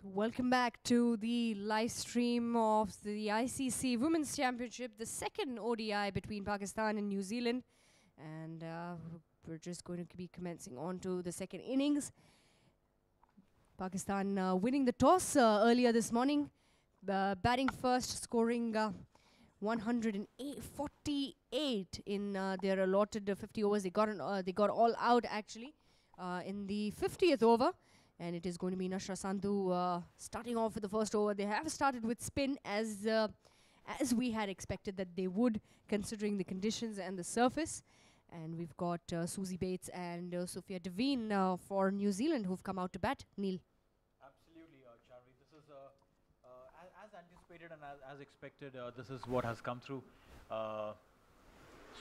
So welcome back to the live stream of the ICC Women's Championship, the second ODI between Pakistan and New Zealand. And we're just going to be commencing on to the second innings. Pakistan winning the toss earlier this morning, batting first, scoring 148 in their allotted 50 overs. They got all out actually in the 50th over. And it is going to be Nashra Sandhu starting off with the first over. They have started with spin as we had expected that they would, considering the conditions and the surface. And we've got Susie Bates and Sophia Devine for New Zealand who've come out to bat. Neil. Absolutely, Charvi. This is as anticipated and as expected. This is what has come through.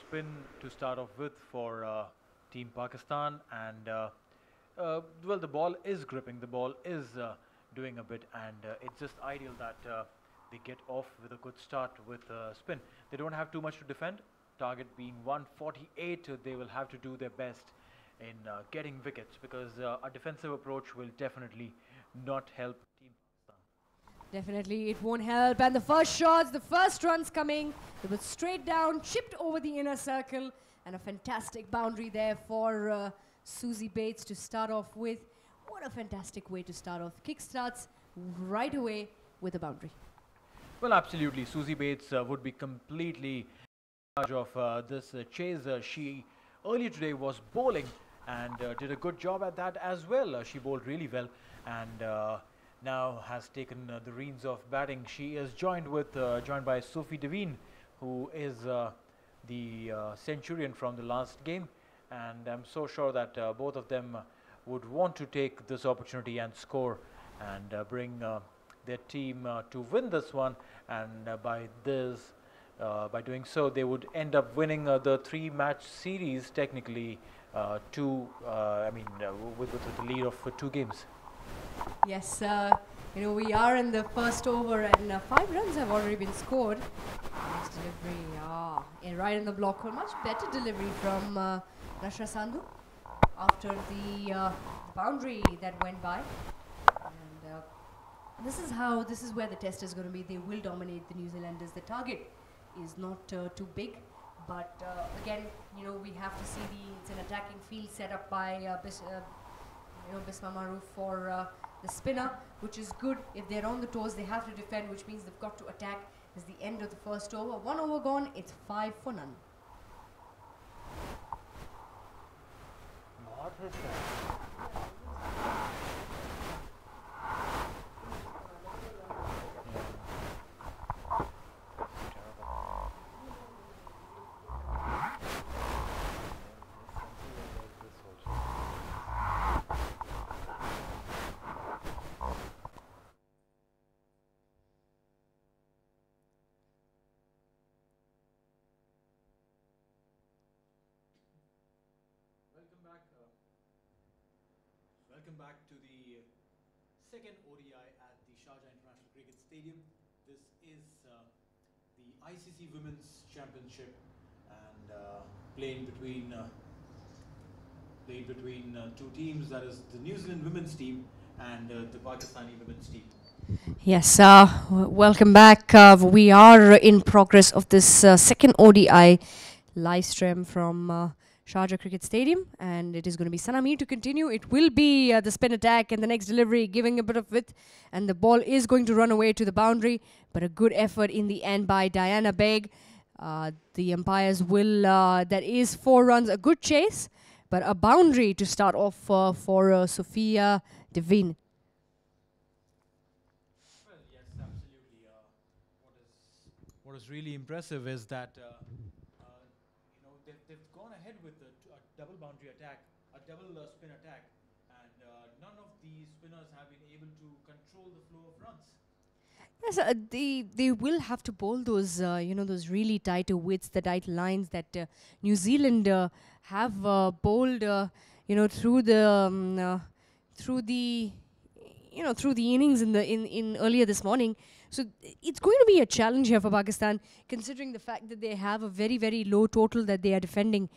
Spin to start off with for Team Pakistan, and well, the ball is gripping, the ball is doing a bit, and it's just ideal that they get off with a good start with spin. They don't have too much to defend. Target being 148, they will have to do their best in getting wickets, because a defensive approach will definitely not help Team Pakistan. Definitely it won't help, and the first shots, the first runs coming, they were straight down, chipped over the inner circle, and a fantastic boundary there for Susie Bates to start off with. What a fantastic way to start off. Kick starts right away with a boundary. Well, absolutely. Susie Bates would be completely in charge of this chase. She earlier today was bowling and did a good job at that as well. She bowled really well, and now has taken the reins of batting. She is joined by Sophie Devine, who is the centurion from the last game. And I'm so sure that both of them would want to take this opportunity and score and bring their team to win this one. And by doing so, they would end up winning the 3-match series, technically, with the lead of 2 games. Yes, we are in the first over, and 5 runs have already been scored. Nice delivery, right in the block. A much better delivery from Nashra Sandhu after the boundary that went by. And this is where the test is going to be. They will dominate the New Zealanders. The target is not too big, but again, we have to see it's an attacking field set up by Bisma Maroof for the spinner, which is good. If they're on the toes, they have to defend, which means they've got to attack. It's the end of the first over. 1 over gone. It's 5 for none. What is that? Welcome back to the second ODI at the Sharjah International Cricket Stadium. This is the ICC Women's Championship, and played between 2 teams, that is the New Zealand women's team and the Pakistani women's team. Yes, welcome back. We are in progress of this second ODI live stream from Sharjah Cricket Stadium, and it is going to be Sana Mir to continue. It will be the spin attack and the next delivery giving a bit of width, and the ball is going to run away to the boundary, but a good effort in the end by Diana Beg. The umpires will, that is 4 runs, a good chase, but a boundary to start off for Sophia Devine. Well, yes, absolutely. What is really impressive is that they've gone ahead with a double boundary attack, a double spin attack, and none of the spinners have been able to control the flow of runs. Yes, they will have to bowl those those really tight widths, the tight lines that New Zealand have bowled through the innings in earlier this morning. So it's going to be a challenge here for Pakistan, considering the fact that they have a very, very low total that they are defending.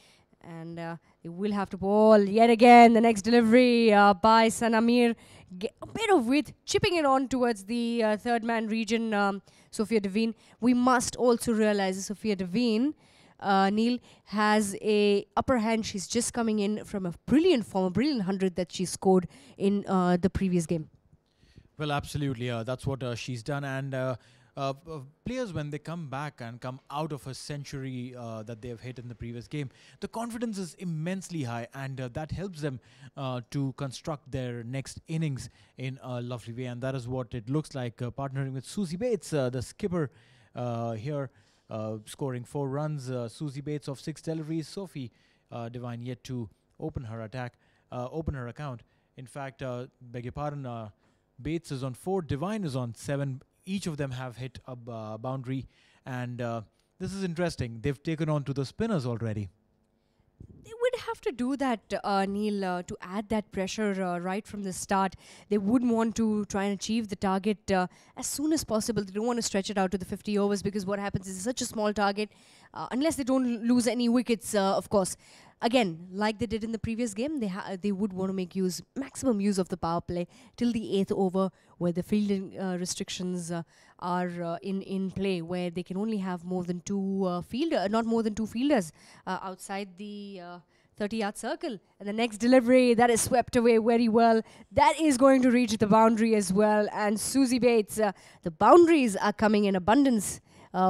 And they will have to bowl yet again. The next delivery by Sana Mir get a bit of width, chipping it on towards the third man region, Sophia Devine. We must also realize that Sophia Devine, Neil, has a upper hand. She's just coming in from a brilliant form, a brilliant 100 that she scored in the previous game. Well, absolutely. That's what she's done. And players, when they come back and come out of a century that they have hit in the previous game, the confidence is immensely high, and that helps them to construct their next innings in a lovely way. And that is what it looks like, partnering with Susie Bates, the skipper here, scoring 4 runs. Susie Bates of 6 deliveries. Sophie Devine yet to open her account. In fact, beg your pardon, Bates is on 4, Devine is on 7. Each of them have hit a boundary, and this is interesting. They've taken on to the spinners already. They would have to do that, Neil, to add that pressure right from the start. They would want to try and achieve the target as soon as possible. They don't want to stretch it out to the 50 overs, because what happens is it's such a small target, unless they don't lose any wickets, of course. Again, like they did in the previous game, they would want to make maximum use of the power play till the 8th over, where the fielding restrictions are in play, where they can only have more than not more than two fielders outside the 30-yard circle. And the next delivery, that is swept away very well. That is going to reach the boundary as well. And Susie Bates, the boundaries are coming in abundance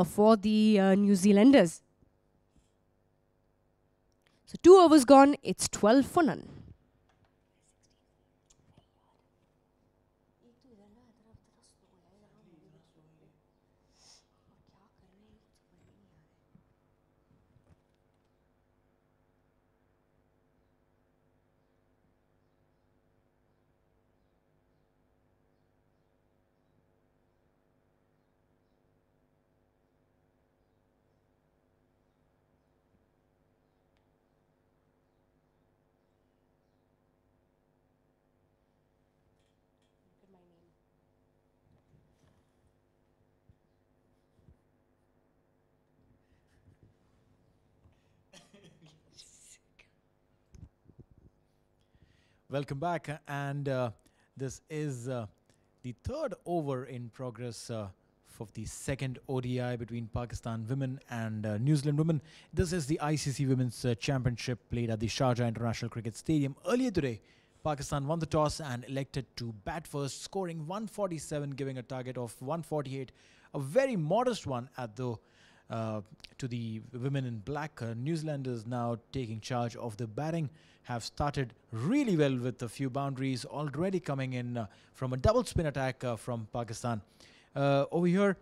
for the New Zealanders. So 2 overs gone, it's 12 for none. Welcome back, and this is the 3rd over in progress of the 2nd ODI between Pakistan women and New Zealand women. This is the ICC Women's Championship played at the Sharjah International Cricket Stadium. Earlier today, Pakistan won the toss and elected to bat first, scoring 147, giving a target of 148, a very modest one to the women in black. New Zealanders now taking charge of the batting, have started really well with a few boundaries already coming in from a double spin attack from Pakistan. Over here,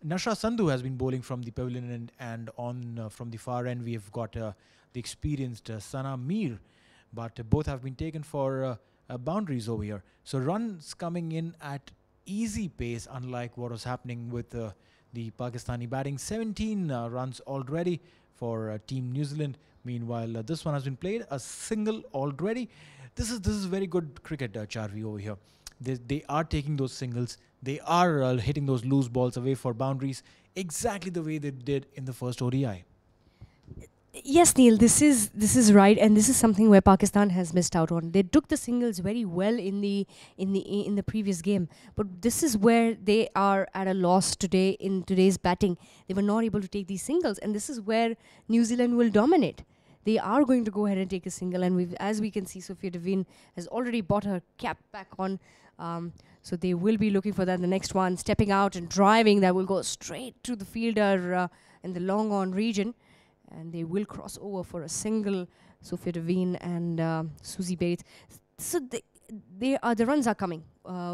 Nasha Sandhu has been bowling from the pavilion end, and on from the far end we have got the experienced Sana Mir, but both have been taken for boundaries over here. So runs coming in at easy pace, unlike what was happening with the Pakistani batting. 17 runs already for Team New Zealand. Meanwhile, this one has been played, a single already. This is very good cricket, Charvi, over here. They are taking those singles. They are hitting those loose balls away for boundaries, exactly the way they did in the first ODI. Yes, Neil, this is right, and this is something where Pakistan has missed out on. They took the singles very well in the previous game, but this is where they are at a loss today in today's batting. They were not able to take these singles, and this is where New Zealand will dominate. They are going to go ahead and take a single, and as we can see, Sophia Devine has already bought her cap back on. So they will be looking for that. The next one, stepping out and driving, that will go straight to the fielder in the long on region. And they will cross over for a single, Sophia Devine and Susie Bates. So the runs are coming.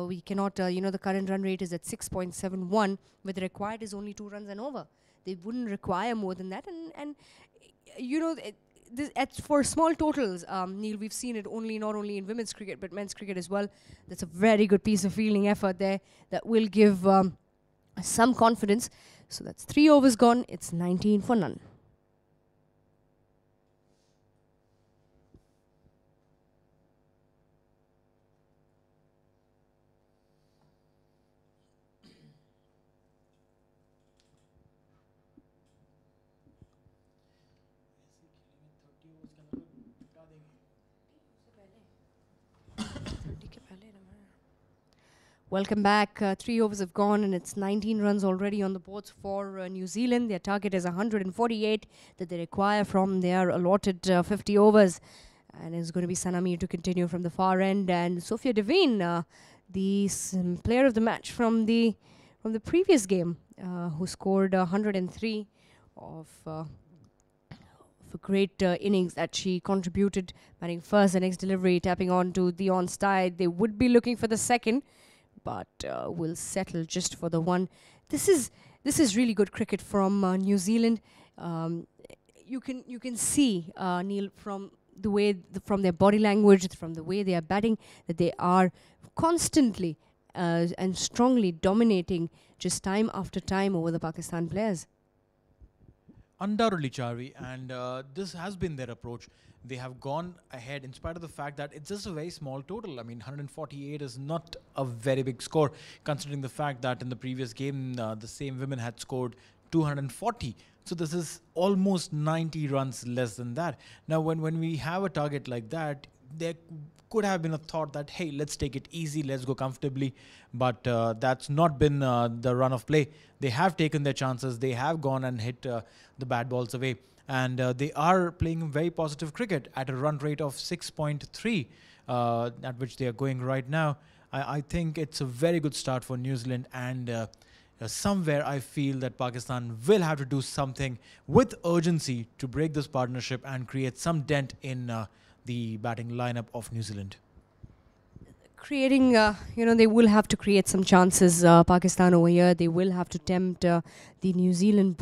We cannot, the current run rate is at 6.71, but the required is only 2 runs and over. They wouldn't require more than that. And for small totals, Neil, we've seen it not only in women's cricket, but men's cricket as well. That's a very good piece of fielding effort there that will give some confidence. So that's 3 overs gone. It's 19 for none. Welcome back. 3 overs have gone and it's 19 runs already on the boards for New Zealand. Their target is 148 that they require from their allotted 50 overs. And it's going to be Sanamir to continue from the far end. And Sophia Devine, the player of the match from the previous game, who scored 103 of a great innings that she contributed, batting first, the next delivery, tapping on to the onside. They would be looking for the second, but will settle just for the one. This is really good cricket from New Zealand. You can see, Neil, from the way from their body language, from the way they are batting, that they are constantly and strongly dominating just time after time over the Pakistan players. Undoubtedly, Charvi, and this has been their approach. They have gone ahead in spite of the fact that it's just a very small total. I mean, 148 is not a very big score, considering the fact that in the previous game, the same women had scored 240. So this is almost 90 runs less than that. Now, when we have a target like that, there could have been a thought that, hey, let's take it easy, let's go comfortably. But that's not been the run of play. They have taken their chances. They have gone and hit the bad balls away. And they are playing very positive cricket at a run rate of 6.3, at which they are going right now. I think it's a very good start for New Zealand, and somewhere I feel that Pakistan will have to do something with urgency to break this partnership and create some dent in the batting lineup of New Zealand. Creating, they will have to create some chances, Pakistan over here. They will have to tempt the New Zealand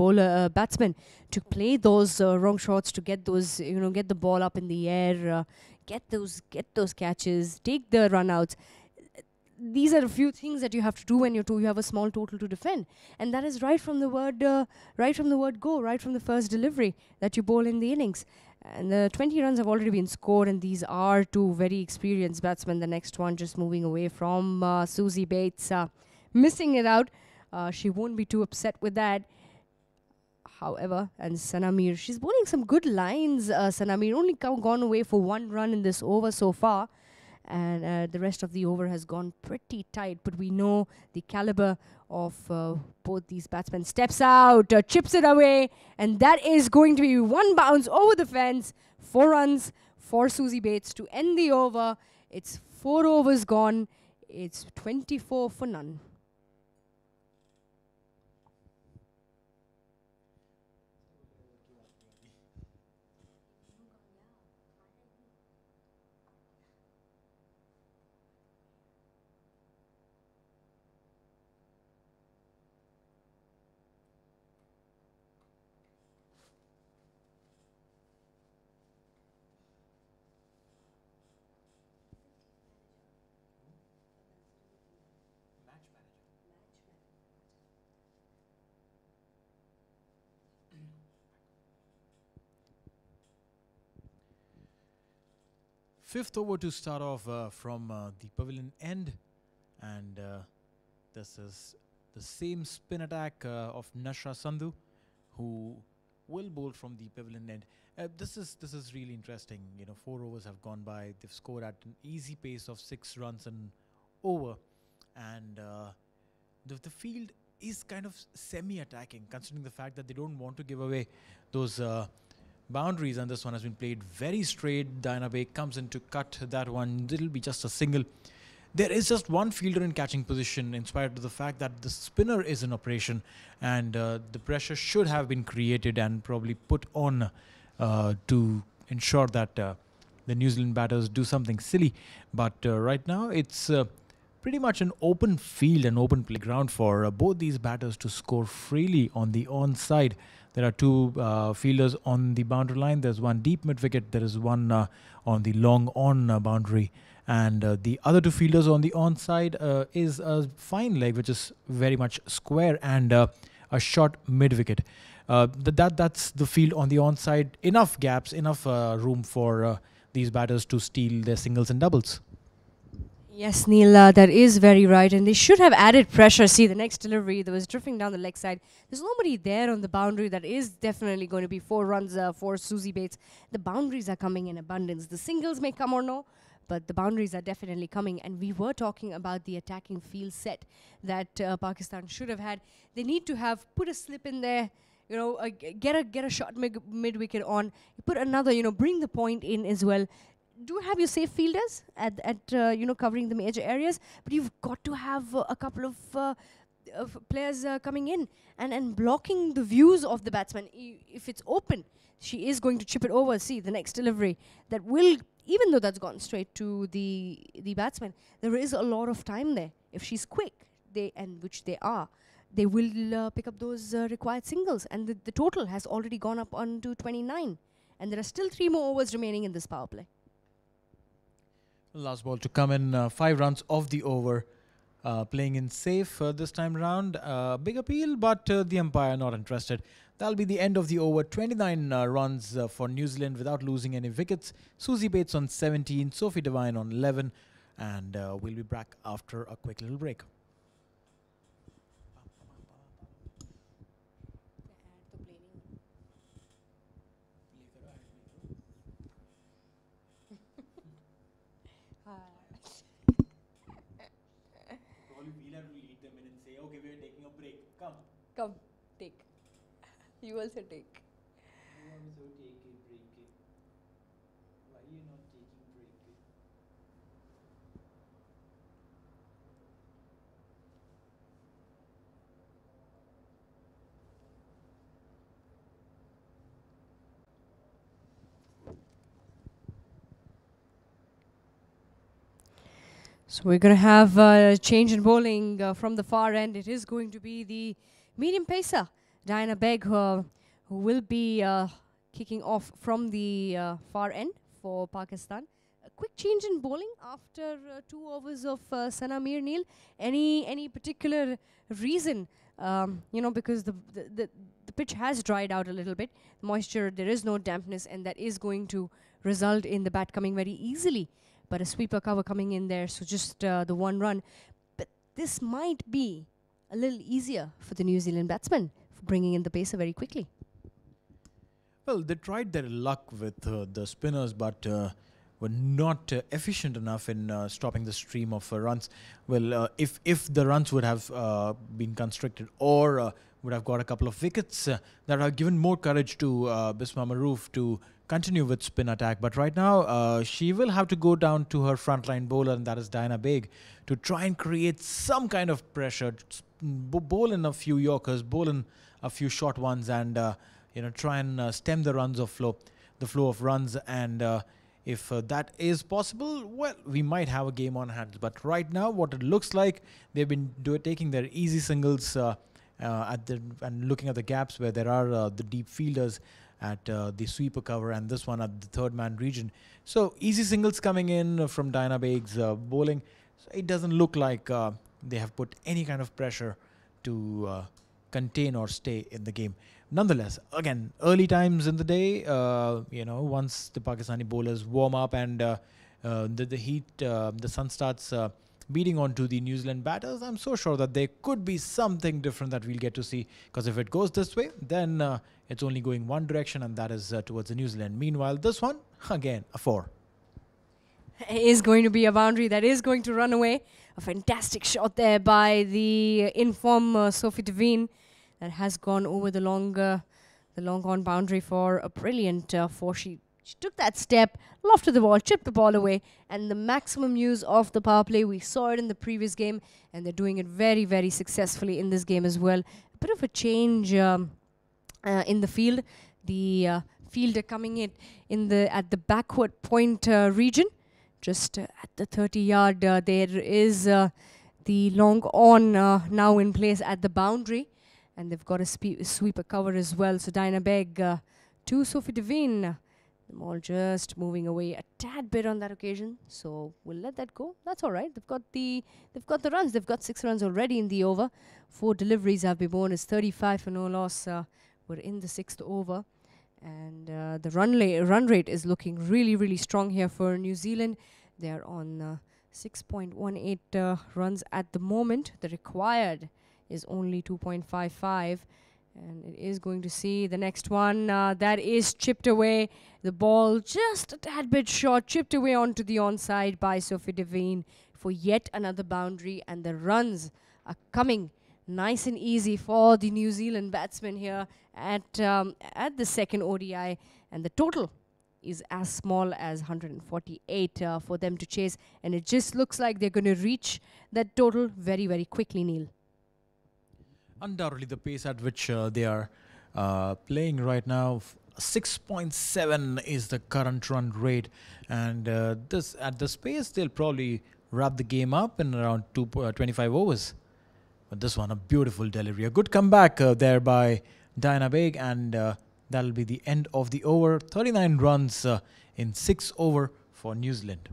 batsmen to play those wrong shots, to get those, get the ball up in the air, get those catches, take the run outs. These are a few things that you have to do when you have a small total to defend, and that is right from the word go, right from the first delivery that you bowl in the innings. And the 20 runs have already been scored, and these are two very experienced batsmen. The next one just moving away from Susie Bates, missing it out. She won't be too upset with that. However, and Sanamir, she's bowling some good lines. Sanamir only gone away for 1 run in this over so far. And the rest of the over has gone pretty tight. But we know the caliber of both these batsmen. Steps out, chips it away. And that is going to be 1 bounce over the fence. 4 runs for Susie Bates to end the over. It's 4 overs gone. It's 24 for none. Fifth over to start off from the pavilion end, and this is the same spin attack of Nashra Sandhu, who will bowl from the pavilion end. This is really interesting. 4 overs have gone by. They've scored at an easy pace of 6 runs an over, and the field is kind of semi-attacking, considering the fact that they don't want to give away those boundaries, and this one has been played very straight. Diana Bay comes in to cut that one. It'll be just a single. There is just one fielder in catching position, in spite of the fact that the spinner is in operation, and the pressure should have been created and probably put on to ensure that the New Zealand batters do something silly. But right now it's pretty much an open field, an open playground for both these batters to score freely on the onside. There are 2 fielders on the boundary line. There's one deep mid-wicket. There is one on the long on boundary. And the other 2 fielders on the onside is a fine leg, which is very much square, and a short mid-wicket. That's the field on the onside. Enough gaps, enough room for these batters to steal their singles and doubles. Yes, Neil, that is very right. And they should have added pressure. See, the next delivery, there was drifting down the leg side. There's nobody there on the boundary. That is definitely going to be 4 runs for Susie Bates. The boundaries are coming in abundance. The singles may come or no, but the boundaries are definitely coming. And we were talking about the attacking field set that Pakistan should have had. They need to have put a slip in there, get a shot mid wicket on, put another, bring the point in as well. Do have your safe fielders at covering the major areas, but you've got to have a couple of players coming in and blocking the views of the batsman. If it's open, she is going to chip it over. See, the next delivery that will, even though that's gone straight to the batsman, there is a lot of time there. If she's quick, which they are, they will pick up those required singles. And the total has already gone up on to 29. And there are still 3 more overs remaining in this power play. Last ball to come in, 5 runs off the over. Playing in safe this time round. Big appeal, but the umpire not interested. That'll be the end of the over. 29 runs for New Zealand without losing any wickets. Susie Bates on 17, Sophie Devine on 11. And we'll be back after a quick little break. Come, take. You also take. You also take it, break it. Why are you not taking break it? So we're going to have a change in bowling from the far end. It is going to be the medium pacer, Diana Begg, who will be kicking off from the far end for Pakistan. A quick change in bowling after 2 overs of Sana Mir Neil. Any particular reason? Because the pitch has dried out a little bit. Moisture, there is no dampness, and that is going to result in the bat coming very easily. But a sweeper cover coming in there, so just the 1 run. But this might be a little easier for the New Zealand batsmen, for bringing in the pacer very quickly. Well, they tried their luck with the spinners, but were not efficient enough in stopping the stream of runs. Well, if the runs would have been constricted or would have got a couple of wickets, that have given more courage to Bisma Maroof to continue with spin attack. But right now, she will have to go down to her frontline bowler, and that is Diana Begg, to try and create some kind of pressure, bowl in a few Yorkers, bowl in a few short ones, and try and stem the flow of runs. And if that is possible, well, we might have a game on hands. But right now, what it looks like, they've been taking their easy singles and looking at the gaps where there are the deep fielders at the sweeper cover, and this one at the third man region. So easy singles coming in from Diana Begg's bowling. So it doesn't look like they have put any kind of pressure to contain or stay in the game. Nonetheless, again, early times in the day, once the Pakistani bowlers warm up and the heat, the sun starts beating onto the New Zealand batters, I'm so sure that there could be something different that we'll get to see. Because if it goes this way, then it's only going one direction, and that is towards the New Zealand. Meanwhile, this one, again, a 4. Is going to be a boundary that is going to run away. A fantastic shot there by the inform Sophie Devine that has gone over the long on boundary for a brilliant 4. She took that step, lofted the ball, chipped the ball away, and the maximum use of the power play. We saw it in the previous game, and they're doing it very, very successfully in this game as well. A bit of a change in the field. The fielder coming in at the backward point region, just at the 30-yard. There is the long on now in place at the boundary, and they've got a sweeper cover as well. So Diana Begg to Sophie Devine. The ball just moving away a tad bit on that occasion, so we'll let that go. That's all right. They've got the runs. They've got 6 runs already in the over. 4 deliveries have been born. It's 35 for no loss. We're in the 6th over, and the run rate is looking really, really strong here for New Zealand. They're on 6.18 runs at the moment. The required is only 2.55, And it is going to see the next one. That is chipped away. The ball just a tad bit short, chipped away onto the onside by Sophie Devine for yet another boundary. And the runs are coming nice and easy for the New Zealand batsmen here at the second ODI. And the total is as small as 148 for them to chase. And it just looks like they're going to reach that total very, very quickly, Neil. Undoubtedly, the pace at which they are playing right now, 6.7 is the current run rate. And this at this pace, they'll probably wrap the game up in around 25 overs. But this one, a beautiful delivery. A good comeback there by Diana Baig, and that'll be the end of the over. 39 runs in 6 over for New Zealand.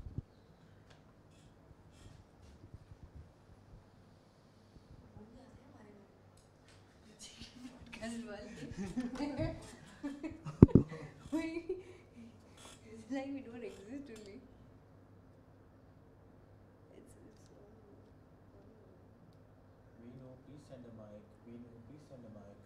It's like we don't exist only. We know, please send a mic. We know, please send a mic.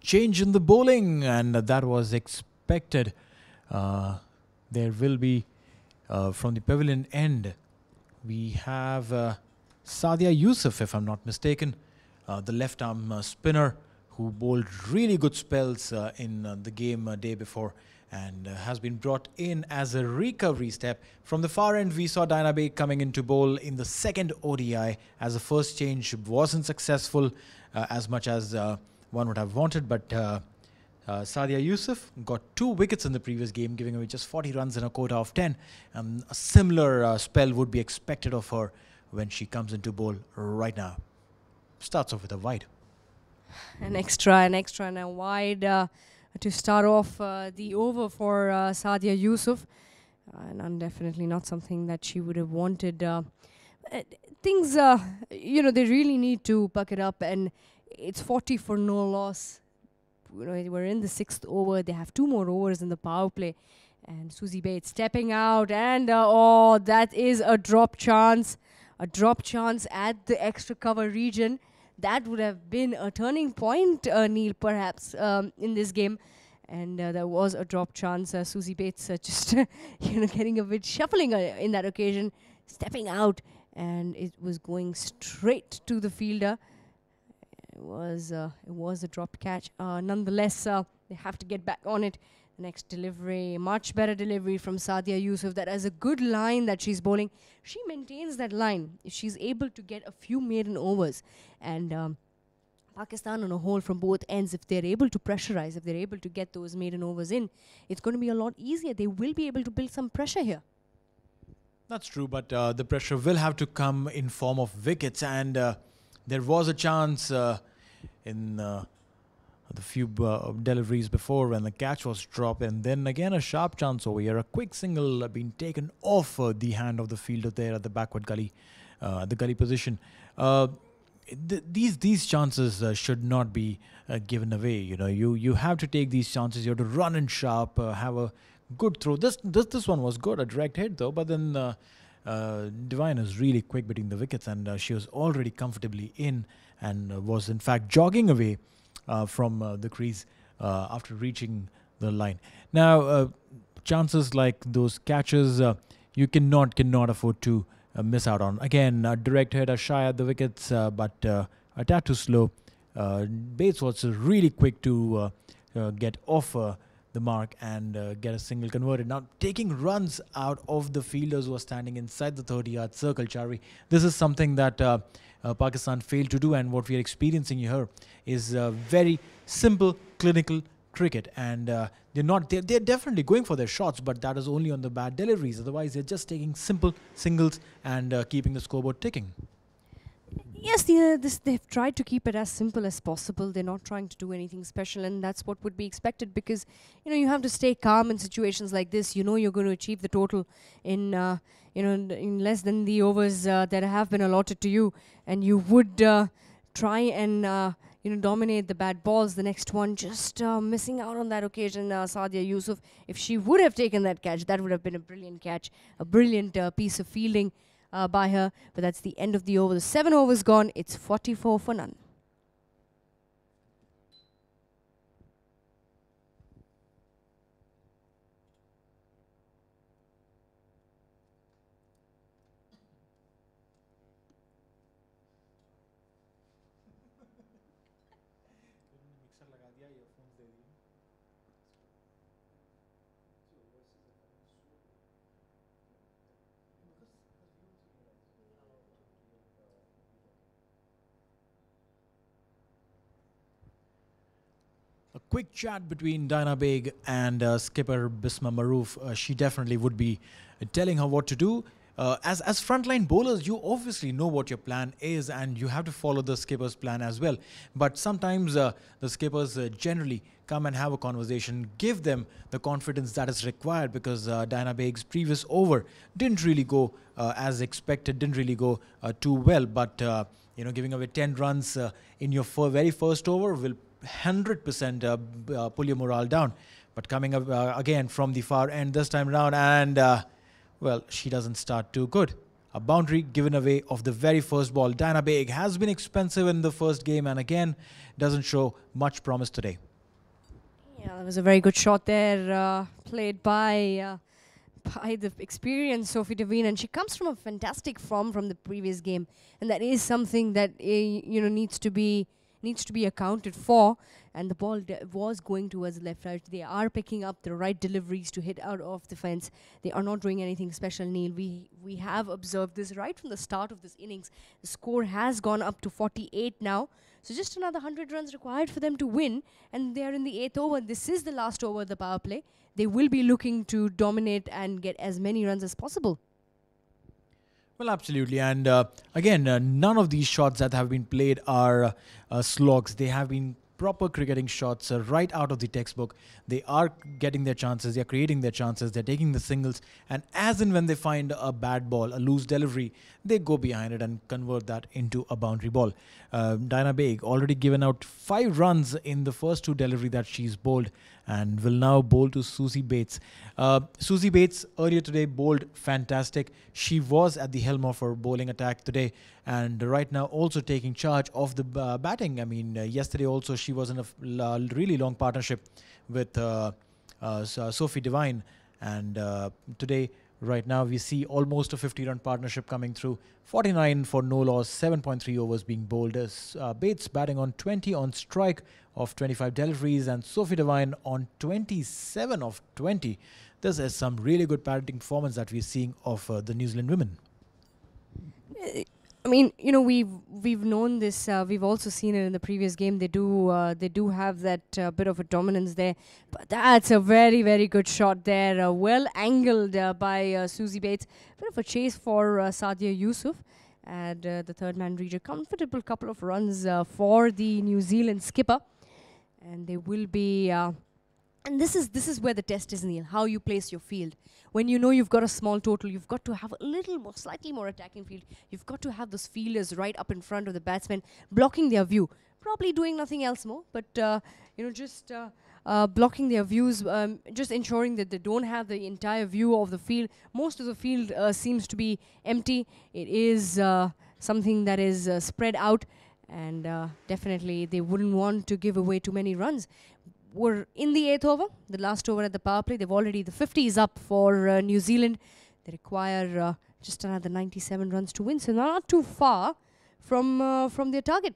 Change in the bowling, and that was expected. There will be from the pavilion end, we have Sadia Yusuf, if I'm not mistaken, the left arm spinner who bowled really good spells in the game day before, and has been brought in as a recovery step. From the far end, we saw Diana Baig coming into bowl in the second ODI, as the first change wasn't successful as much as one would have wanted, but Sadia Yusuf got 2 wickets in the previous game, giving away just 40 runs in a quota of 10. A similar spell would be expected of her when she comes into bowl right now. Starts off with a wide. An extra and a wide to start off the over for Sadia Yusuf. And definitely not something that she would have wanted. Things, they really need to buck it up, and it's 40 for no loss. We're in the 6th over. They have 2 more overs in the power play. And Susie Bates stepping out. And, that is a drop chance. A drop chance at the extra cover region. That would have been a turning point, Neil, perhaps, in this game. And there was a drop chance. Susie Bates just, getting a bit shuffling in that occasion. Stepping out. And it was going straight to the fielder. It was a dropped catch. Nonetheless, they have to get back on it. The next delivery, much better delivery from Sadia Yusuf. That has a good line that she's bowling. She maintains that line if she's able to get a few maiden overs. And Pakistan on a whole from both ends, if they're able to pressurize, if they're able to get those maiden overs in, it's going to be a lot easier. They will be able to build some pressure here. That's true, but the pressure will have to come in form of wickets, and there was a chance in the few deliveries before when the catch was dropped, and then again a sharp chance over here. A quick single being taken off the hand of the fielder there at the backward gully, the gully position. These chances should not be given away. You have to take these chances. You have to run in sharp, have a good throw. This one was good, a direct hit though, but then Devine is really quick between the wickets, and she was already comfortably in and was in fact jogging away from the crease after reaching the line. Now, chances like those catches you cannot afford to miss out on. Again, a direct hit, a shy at the wickets, but a tad too slow. Bates was really quick to get off the mark and get a single converted. Now taking runs out of the fielders who are standing inside the 30-yard circle, Chari. This is something that Pakistan failed to do, and what we are experiencing here is very simple clinical cricket, and they're definitely going for their shots, but that is only on the bad deliveries. Otherwise they're just taking simple singles and keeping the scoreboard ticking. Yes, they've tried to keep it as simple as possible. They're not trying to do anything special, and that's what would be expected, because you have to stay calm in situations like this. You're going to achieve the total in in less than the overs that have been allotted to you, and you would try and dominate the bad balls. The next one just missing out on that occasion. Sharjah Yusuf, if she would have taken that catch, that would have been a brilliant catch, a brilliant piece of fielding by her. But that's the end of the over. The 7 overs gone. It's 44 for none. A quick chat between Dinah Baig and skipper Bisma Maroof. She definitely would be telling her what to do. As frontline bowlers, you obviously know what your plan is and you have to follow the skipper's plan as well. But sometimes the skippers generally come and have a conversation, give them the confidence that is required, because Dinah Baig's previous over didn't really go as expected, didn't really go too well. But, giving away 10 runs in your very first over will 100% pull your morale down. But coming up again from the far end this time around, and well, she doesn't start too good. A boundary given away of the very first ball. Dinah Baig has been expensive in the first game and again doesn't show much promise today. Yeah, that was a very good shot there, played by the experienced Sophie Devine, and she comes from a fantastic form from the previous game, and that is something that needs to be accounted for. And the ball was going towards the left. Right, they are picking up the right deliveries to hit out of the fence. They are not doing anything special, Neil. We have observed this right from the start of this innings. The score has gone up to 48 now. So just another 100 runs required for them to win, and they are in the 8th over. This is the last over of the power play. They will be looking to dominate and get as many runs as possible. Well, absolutely. And again, none of these shots that have been played are slogs. They have been proper cricketing shots right out of the textbook. They are getting their chances. They are creating their chances. They're taking the singles. And as and when they find a bad ball, a loose delivery, they go behind it and convert that into a boundary ball. Dinah Baig already given out 5 runs in the first 2 delivery that she's bowled, and will now bowl to Suzie Bates. Suzie Bates earlier today bowled fantastic. She was at the helm of her bowling attack today, and right now also taking charge of the batting. I mean, yesterday also she was in a really long partnership with Sophie Devine, and today, right now, we see almost a 50-run partnership coming through. 49 for no loss, 7.3 overs being bowled. Bates batting on 20 on strike of 25 deliveries, and Sophie Devine on 27 of 20. This is some really good batting performance that we're seeing of the New Zealand women. I mean, we've known this. We've also seen it in the previous game. They do have that bit of a dominance there. But that's a very, very good shot there. Well angled by Suzie Bates. Bit of a chase for Sharjah Yusuf. And the third man reached a comfortable couple of runs for the New Zealand skipper. And they will be... and this is where the test is, Neil, how you place your field. When you know you've got a small total, you've got to have a little more, slightly more attacking field. You've got to have those fielders right up in front of the batsmen, blocking their view. Probably doing nothing else more, but just blocking their views, just ensuring that they don't have the entire view of the field. Most of the field seems to be empty. It is something that is spread out, and definitely they wouldn't want to give away too many runs. We're in the 8th over, the last over at the power play. They've already, the 50 is up for New Zealand. They require just another 97 runs to win, so not too far from their target.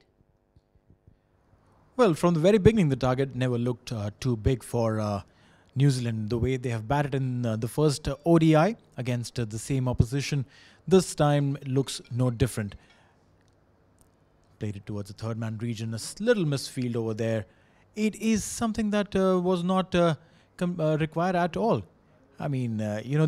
Well, from the very beginning, the target never looked too big for New Zealand. The way they have batted in the first ODI against the same opposition, this time looks no different. Played it towards the third man region, a little misfield over there. It is something that was not required at all. I mean,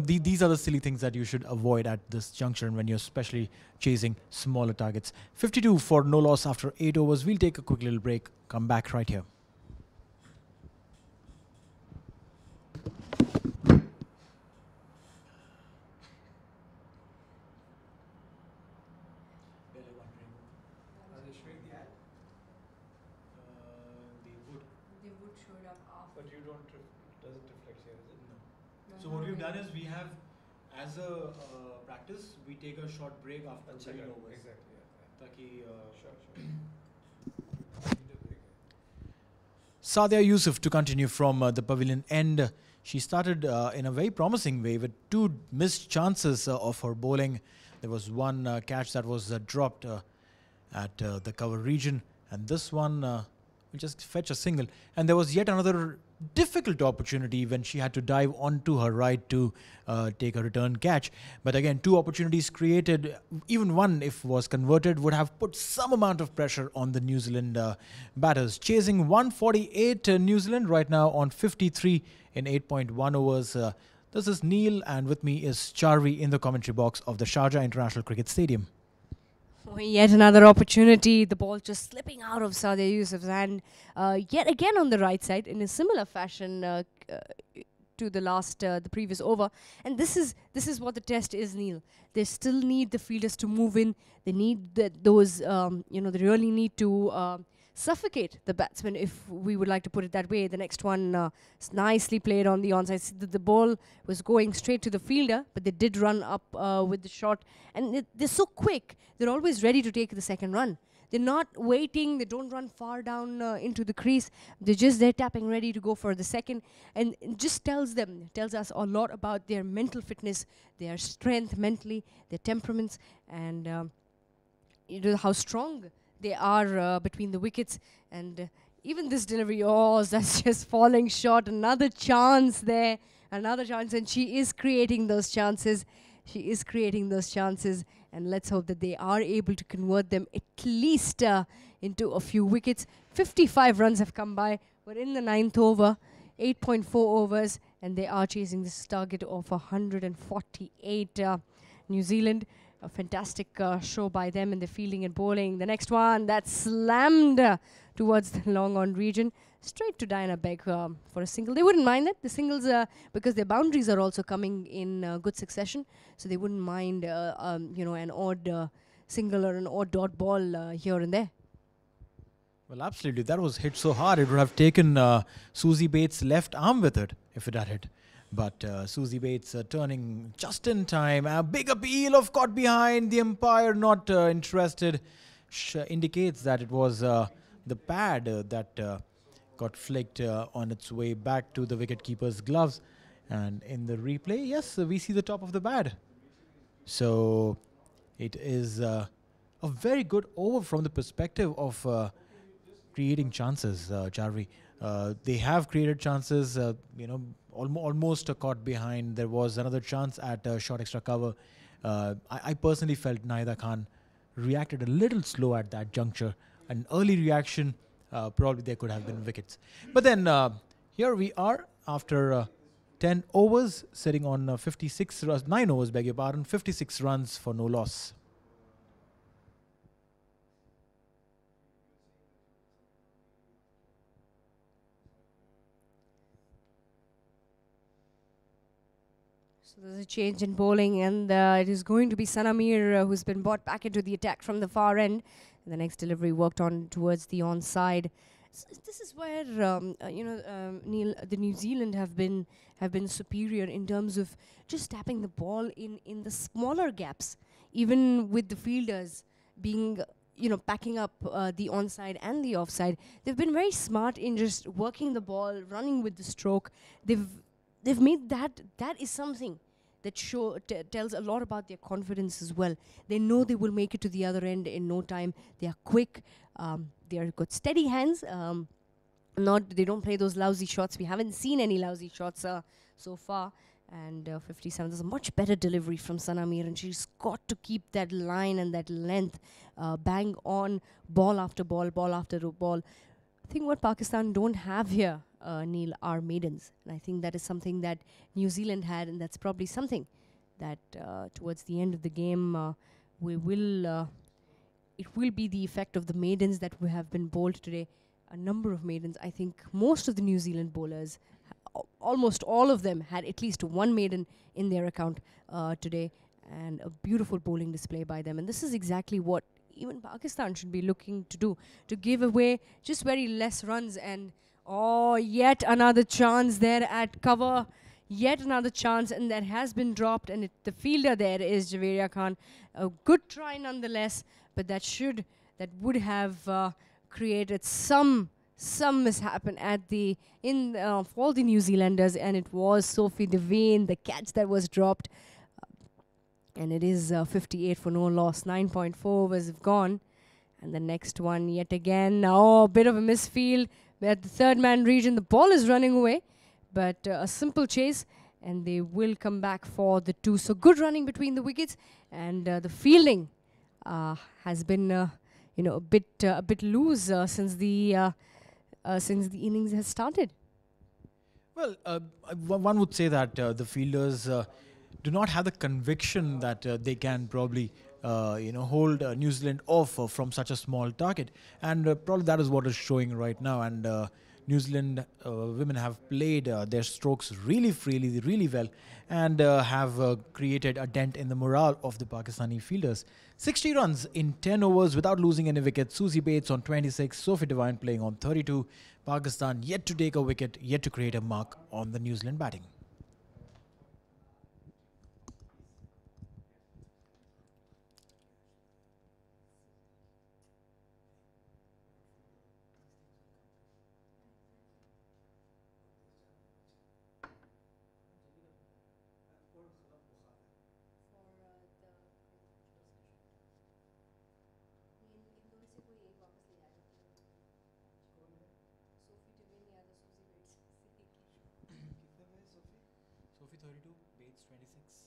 these are the silly things that you should avoid at this juncture when you're especially chasing smaller targets. 52 for no loss after 8 overs. We'll take a quick little break. Come back right here. would show it up after. But you don't, does it reflect here, is it? No. No, So not what we've done really. is we have, as a practice, we take a short break after Acha, winning yeah, overs. exactly, yeah. Taki, Sure, sure. Sadia Yusuf to continue from the pavilion end. She started in a very promising way with two missed chances of her bowling. There was one catch that was dropped at the cover region, and this one will just fetch a single. And there was yet another difficult opportunity when she had to dive onto her right to take a return catch. But again, two opportunities created. Even one, if was converted, would have put some amount of pressure on the New Zealand batters. Chasing 148 New Zealand right now on 53 in 8.1 overs. This is Neil, and with me is Charvi in the commentary box of the Sharjah International Cricket Stadium. Yet another opportunity. The ball just slipping out of Sadia Yusuf's hand. Yet again on the right side in a similar fashion to the previous over. And this is what the test is, Neil. They still need the fielders to move in. They need they really need to suffocate the batsman, if we would like to put it that way. The next one is nicely played on the onside. The ball was going straight to the fielder, but they did run up with the shot. And they're so quick. They're always ready to take the second run. They're not waiting. They don't run far down into the crease. They're just there tapping ready to go for the second. And it just tells us a lot about their mental fitness, their strength mentally, their temperaments, and how strong they are between the wickets. And even this delivery, that's just falling short. Another chance there, another chance, and she is creating those chances. And let's hope that they are able to convert them at least into a few wickets. 55 runs have come by. We're in the 9th over, 8.4 overs, and they are chasing this target of 148. New Zealand, a fantastic show by them in the fielding and bowling. The next one, that's slammed towards the long on region, straight to Diana Begg for a single. They wouldn't mind that. The singles, because their boundaries are also coming in good succession, so they wouldn't mind, an odd single or an odd dot ball here and there. Well, absolutely. That was hit so hard, it would have taken Susie Bates' left arm with it if it had hit. But Susie Bates turning just in time. A big appeal of caught behind. The umpire not interested. Indicates that it was the pad that got flicked on its way back to the wicketkeeper's gloves. And in the replay, yes, we see the top of the pad. So it is a very good over from the perspective of creating chances, Charvi. They have created chances, almost caught behind. There was another chance at short extra cover. I personally felt Naida Khan reacted a little slow at that juncture. An early reaction, probably there could have been wickets. But then here we are after 10 overs, sitting on 56 runs, 9 overs, beg your pardon, 56 runs for no loss. So there's a change in bowling, and it is going to be Sanamir who's been brought back into the attack from the far end. And the next delivery worked on towards the onside. This is where Neil, the New Zealand have been superior in terms of just tapping the ball in the smaller gaps, even with the fielders being packing up the onside and the offside. They've been very smart in just working the ball, running with the stroke. They've made that is something that tells a lot about their confidence as well. They know they will make it to the other end in no time. They are quick. They are got steady hands. They don't play those lousy shots. We haven't seen any lousy shots so far. And 57. There's a much better delivery from Sanamir, and she's got to keep that line and that length, bang on, ball after ball, ball after ball. I think what Pakistan don't have here, Neil, are maidens. And I think that is something that New Zealand had, and that's probably something that towards the end of the game it will be the effect of the maidens that we have been bowled today. A number of maidens. I think most of the New Zealand bowlers, almost all of them, had at least one maiden in their account today, and a beautiful bowling display by them. And this is exactly what even Pakistan should be looking to do, to give away just very less runs and Oh, yet another chance there at cover. Yet another chance, and that has been dropped. And the fielder there is Javeria Khan. A good try nonetheless, but that would have created some mishap at for all the New Zealanders, and it was Sophie Devane, the catch that was dropped. And it is 58 for no loss. 9.4 overs have gone. And the next one, yet again, a bit of a misfield. At the third man region, the ball is running away. But a simple chase, and they will come back for the two. So good running between the wickets, and the fielding has been, a bit loose since the innings has started. Well, one would say that the fielders do not have the conviction that they can probably, hold New Zealand off from such a small target, and probably that is what is showing right now. And New Zealand women have played their strokes really freely, really well, and have created a dent in the morale of the Pakistani fielders. 60 runs in 10 overs without losing any wickets. Susie Bates on 26, Sophie Devine playing on 32. Pakistan yet to take a wicket, yet to create a mark on the New Zealand batting. Sophie 32, Bates 26.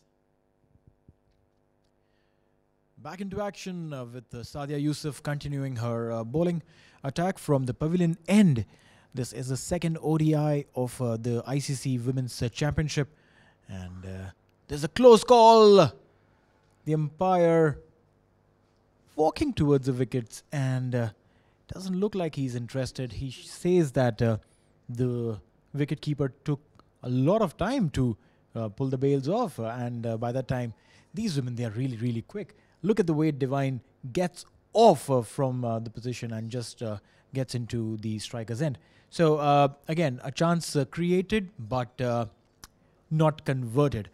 Back into action with Sadia Yusuf continuing her bowling attack from the pavilion end. This is the second ODI of the ICC Women's Championship, and there's a close call. The umpire walking towards the wickets, and doesn't look like he's interested. He says that the wicketkeeper took a lot of time to pull the bails off, and by that time, these women, they are really, really quick. Look at the way Devine gets off from the position and just gets into the striker's end. So again, a chance created, but not converted.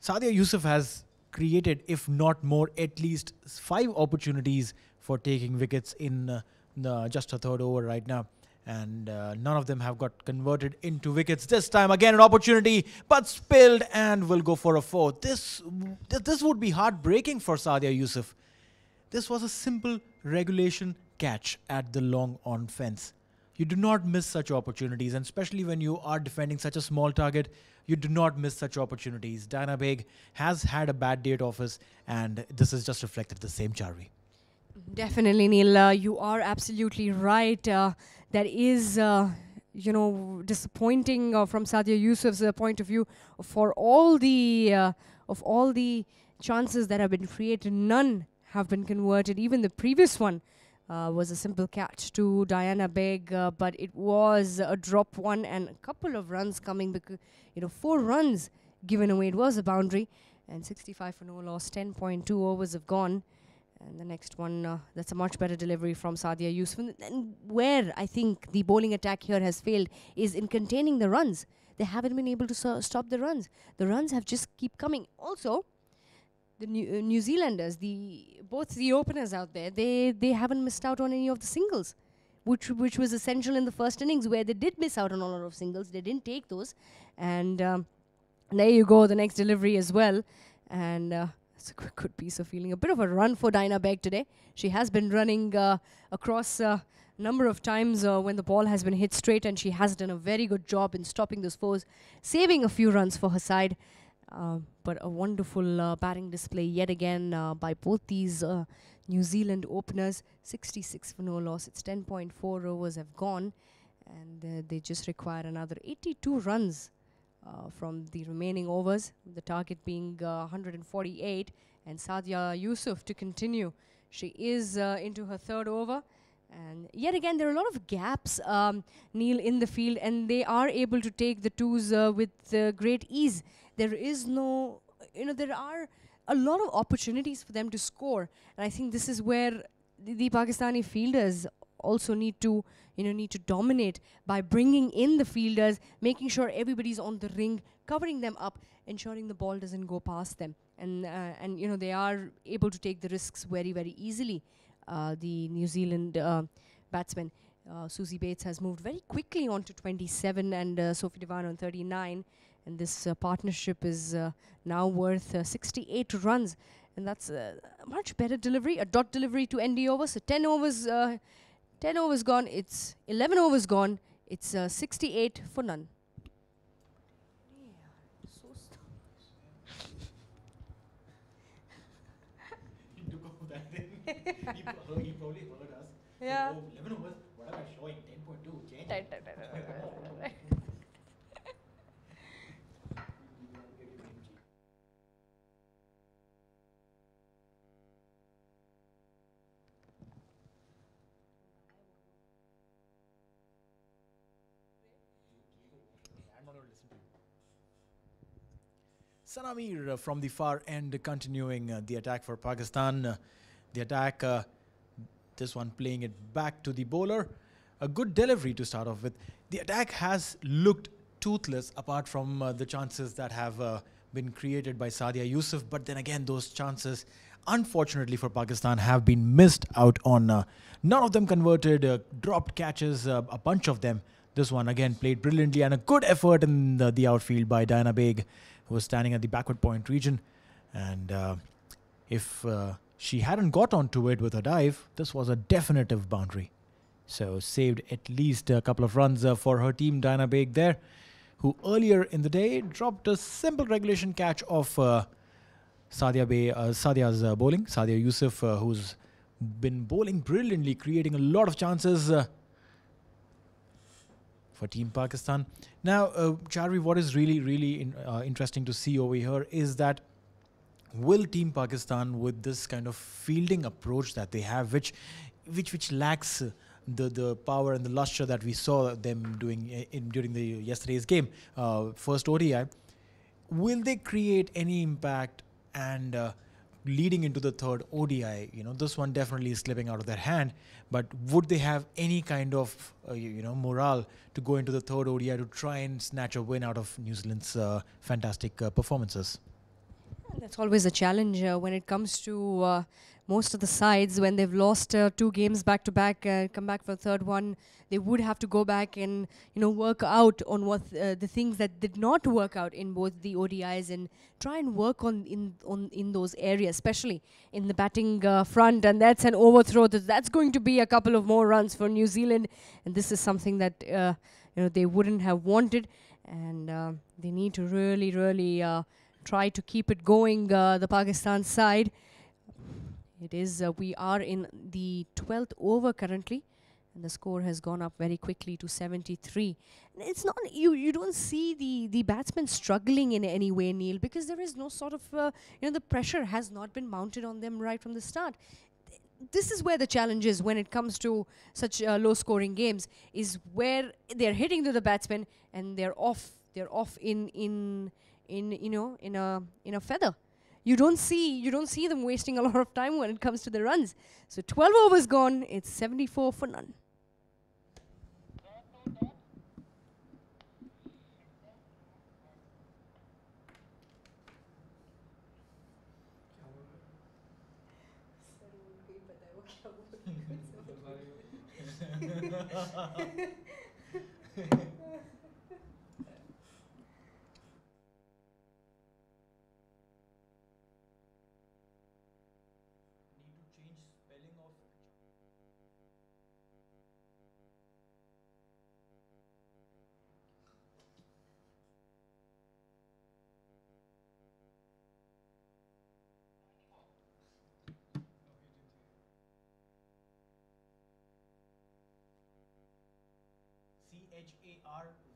Sadia Yusuf has created, if not more, at least 5 opportunities for taking wickets in just a third over right now. And none of them have got converted into wickets. This time again an opportunity, but spilled, and will go for a 4. This would be heartbreaking for Sadia Yusuf. This was a simple regulation catch at the long on fence. You do not miss such opportunities, and especially when you are defending such a small target, you do not miss such opportunities. Diana Baig has had a bad day at office, and this is just reflected the same, Charvi. Definitely, Neil. You are absolutely right. That is, disappointing from Sadia Yusuf's point of view. For all the chances that have been created, none have been converted. Even the previous one was a simple catch to Diana Baig, but it was a drop one and a couple of runs coming because 4 runs given away. It was a boundary, and 65 for no loss. 10.2 overs have gone. And the next one, that's a much better delivery from Sadia Yusuf. And where I think the bowling attack here has failed is in containing the runs. They haven't been able to stop the runs. The runs have just keep coming. Also, the New Zealanders, both the openers out there, they haven't missed out on any of the singles, which was essential in the first innings, where they did miss out on a lot of singles. They didn't take those. And there you go, the next delivery as well. And it's a good piece of feeling. A bit of a run for Diana Baig today. She has been running across a number of times when the ball has been hit straight, and she has done a very good job in stopping those fours, saving a few runs for her side. But a wonderful batting display yet again by both these New Zealand openers. 66 for no loss. It's 10.4 overs have gone, and they just require another 82 runs from the remaining overs, the target being 148, and Sadia Yusuf to continue. She is into her third over, and yet again there are a lot of gaps, Neil, in the field, and they are able to take the twos with great ease. There is no, there are a lot of opportunities for them to score, and I think this is where the Pakistani fielders also need to dominate by bringing in the fielders, making sure everybody's on the ring, covering them up, ensuring the ball doesn't go past them, and they are able to take the risks very, very easily. The New Zealand batsmen. Susie Bates has moved very quickly on to 27 and Sophie Devan on 39. And this partnership is now worth 68 runs. And that's a much better delivery, a dot delivery to end the over. So 10 overs gone, it's 11 overs gone, it's 68 for none. So He took off that thing. He probably heard us. Yeah. Oh, 11 overs. What am I showing? 10.2. Change. Right. I'm not going to listen to you. Sanamir from the far end continuing the attack for Pakistan. The attack, this one playing it back to the bowler. A good delivery to start off with. The attack has looked toothless apart from the chances that have been created by Sadia Yusuf. But then again, those chances, unfortunately for Pakistan, have been missed out on. None of them converted, dropped catches, a bunch of them. This one again played brilliantly and a good effort in the outfield by Diana Baig, who was standing at the backward point region. And if she hadn't got onto it with her dive, this was a definitive boundary. So saved at least a couple of runs for her team, Diana Baig there, who earlier in the day dropped a simple regulation catch of Sadia's bowling. Sadia Yusuf, who's been bowling brilliantly, creating a lot of chances for Team Pakistan. Now, Charvi, what is really interesting to see over here is that will Team Pakistan, with this kind of fielding approach that they have, which lacks the power and the luster that we saw them doing during the yesterday's game, first ODI, will they create any impact and leading into the third ODI? This one definitely is slipping out of their hand, but would they have any kind of morale to go into the third ODI to try and snatch a win out of New Zealand's fantastic performances? That's always a challenge when it comes to most of the sides. When they've lost 2 games back to back, come back for a third one, they would have to go back and work out on what the things that did not work out in both the ODIs and try and work on in those areas, especially in the batting front. And that's an overthrow. That's going to be a couple of more runs for New Zealand, and this is something that they wouldn't have wanted, and they need to really try to keep it going, the Pakistan side. It is, we are in the 12th over currently, and the score has gone up very quickly to 73. It's not, you don't see the batsmen struggling in any way, Neil, because there is no sort of, the pressure has not been mounted on them right from the start. This is where the challenge is when it comes to such low scoring games, is where they're hitting to the batsmen and they're off in a feather. You don't see them wasting a lot of time when it comes to the runs. So 12 overs gone, it's 74 for none.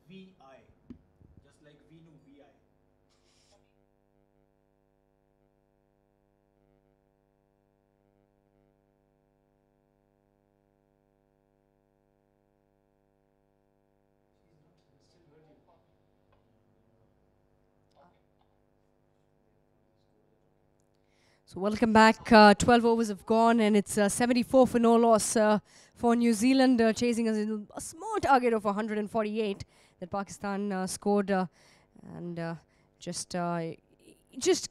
Charvi, just like Vinu, VI. So welcome back. 12 overs have gone and it's 74 for no loss for New Zealand, chasing a small target of 148 that Pakistan scored. And just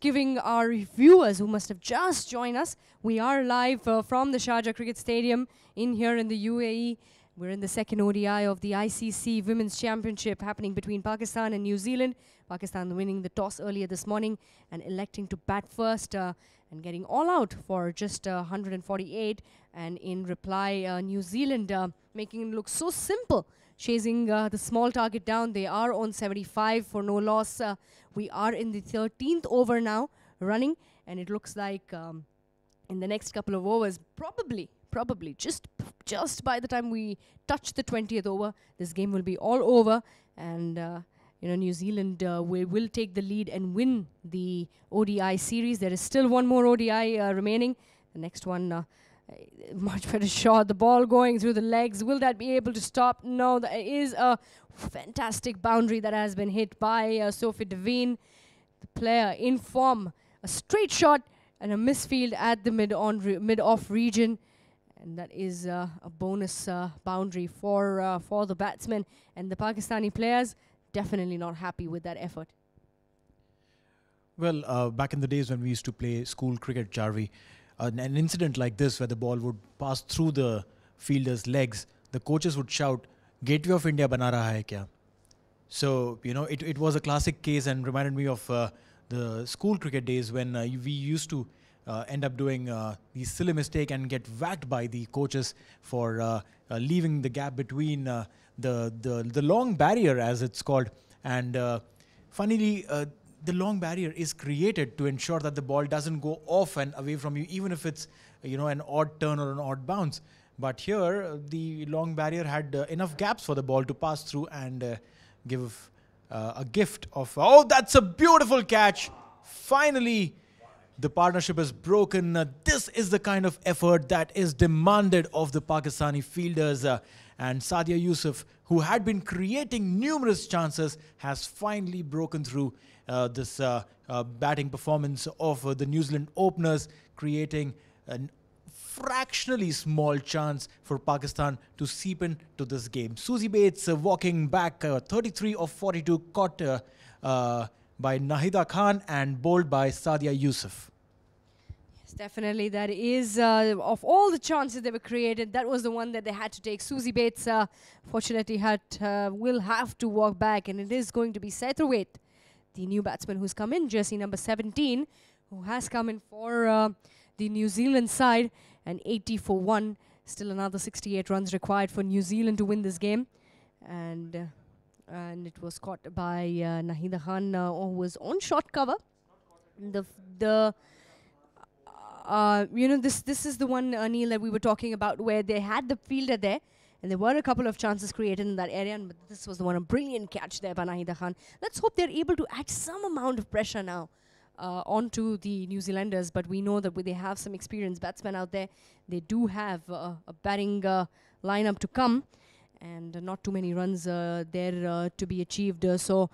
giving our viewers who must have just joined us, we are live from the Sharjah Cricket Stadium here in the UAE. We're in the second ODI of the ICC Women's Championship happening between Pakistan and New Zealand. Pakistan winning the toss earlier this morning and electing to bat first and getting all out for just 148. And in reply, New Zealand making it look so simple, chasing the small target down. They are on 75 for no loss. We are in the 13th over now running, and it looks like in the next couple of overs, probably just by the time we touch the 20th over, this game will be all over, and New Zealand will take the lead and win the ODI series. There is still one more ODI remaining. The next one, much better shot. The ball going through the legs. Will that be able to stop? No, there is a fantastic boundary that has been hit by Sophie Devine, the player in form. A straight shot and a misfield at the mid-off region. And that is a bonus boundary for the batsmen. And the Pakistani players definitely not happy with that effort. Well, back in the days when we used to play school cricket, Jarvi, an incident like this where the ball would pass through the fielder's legs, the coaches would shout, "Gateway of India bana raha hai kya?" So, it was a classic case and reminded me of the school cricket days when we used to end up doing the silly mistake and get whacked by the coaches for leaving the gap between the long barrier, as it's called. And funnily, the long barrier is created to ensure that the ball doesn't go off and away from you, even if it's an odd turn or an odd bounce. But here, the long barrier had enough gaps for the ball to pass through and give a gift of... Oh, that's a beautiful catch! Finally, the partnership is broken. This is the kind of effort that is demanded of the Pakistani fielders. And Sadia Yusuf, who had been creating numerous chances, has finally broken through this batting performance of the New Zealand openers, creating a fractionally small chance for Pakistan to seep into this game. Susie Bates walking back, 33 of 42, caught by Nahida Khan and bowled by Sadia Yusuf. Yes, definitely. That is, of all the chances that were created, that was the one that they had to take. Susie Bates, fortunately, will have to walk back, and it is going to be Saithrawaite, the new batsman who's come in, jersey number 17, who has come in for the New Zealand side, and 80 for 1. Still another 68 runs required for New Zealand to win this game. And it was caught by Nahida Khan, who was on short cover. This is the one, Neil, that we were talking about, where they had the fielder there, and there were a couple of chances created in that area, but this was the one, a brilliant catch there by Nahida Khan. Let's hope they're able to add some amount of pressure now onto the New Zealanders, but we know that they have some experienced batsmen out there. They do have a batting lineup to come, and not too many runs there to be achieved. So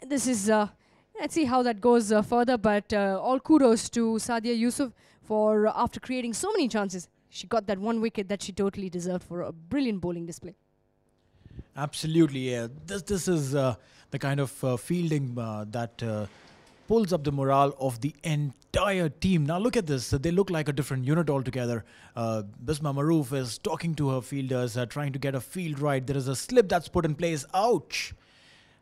this is, let's see how that goes further, but all kudos to Sadia Yusuf for, after creating so many chances, she got that one wicket that she totally deserved for a brilliant bowling display. Absolutely, yeah. This is the kind of fielding that pulls up the morale of the entire team. Now look at this. They look like a different unit altogether. Bisma Maroof is talking to her fielders, trying to get a field right. There is a slip that's put in place. Ouch!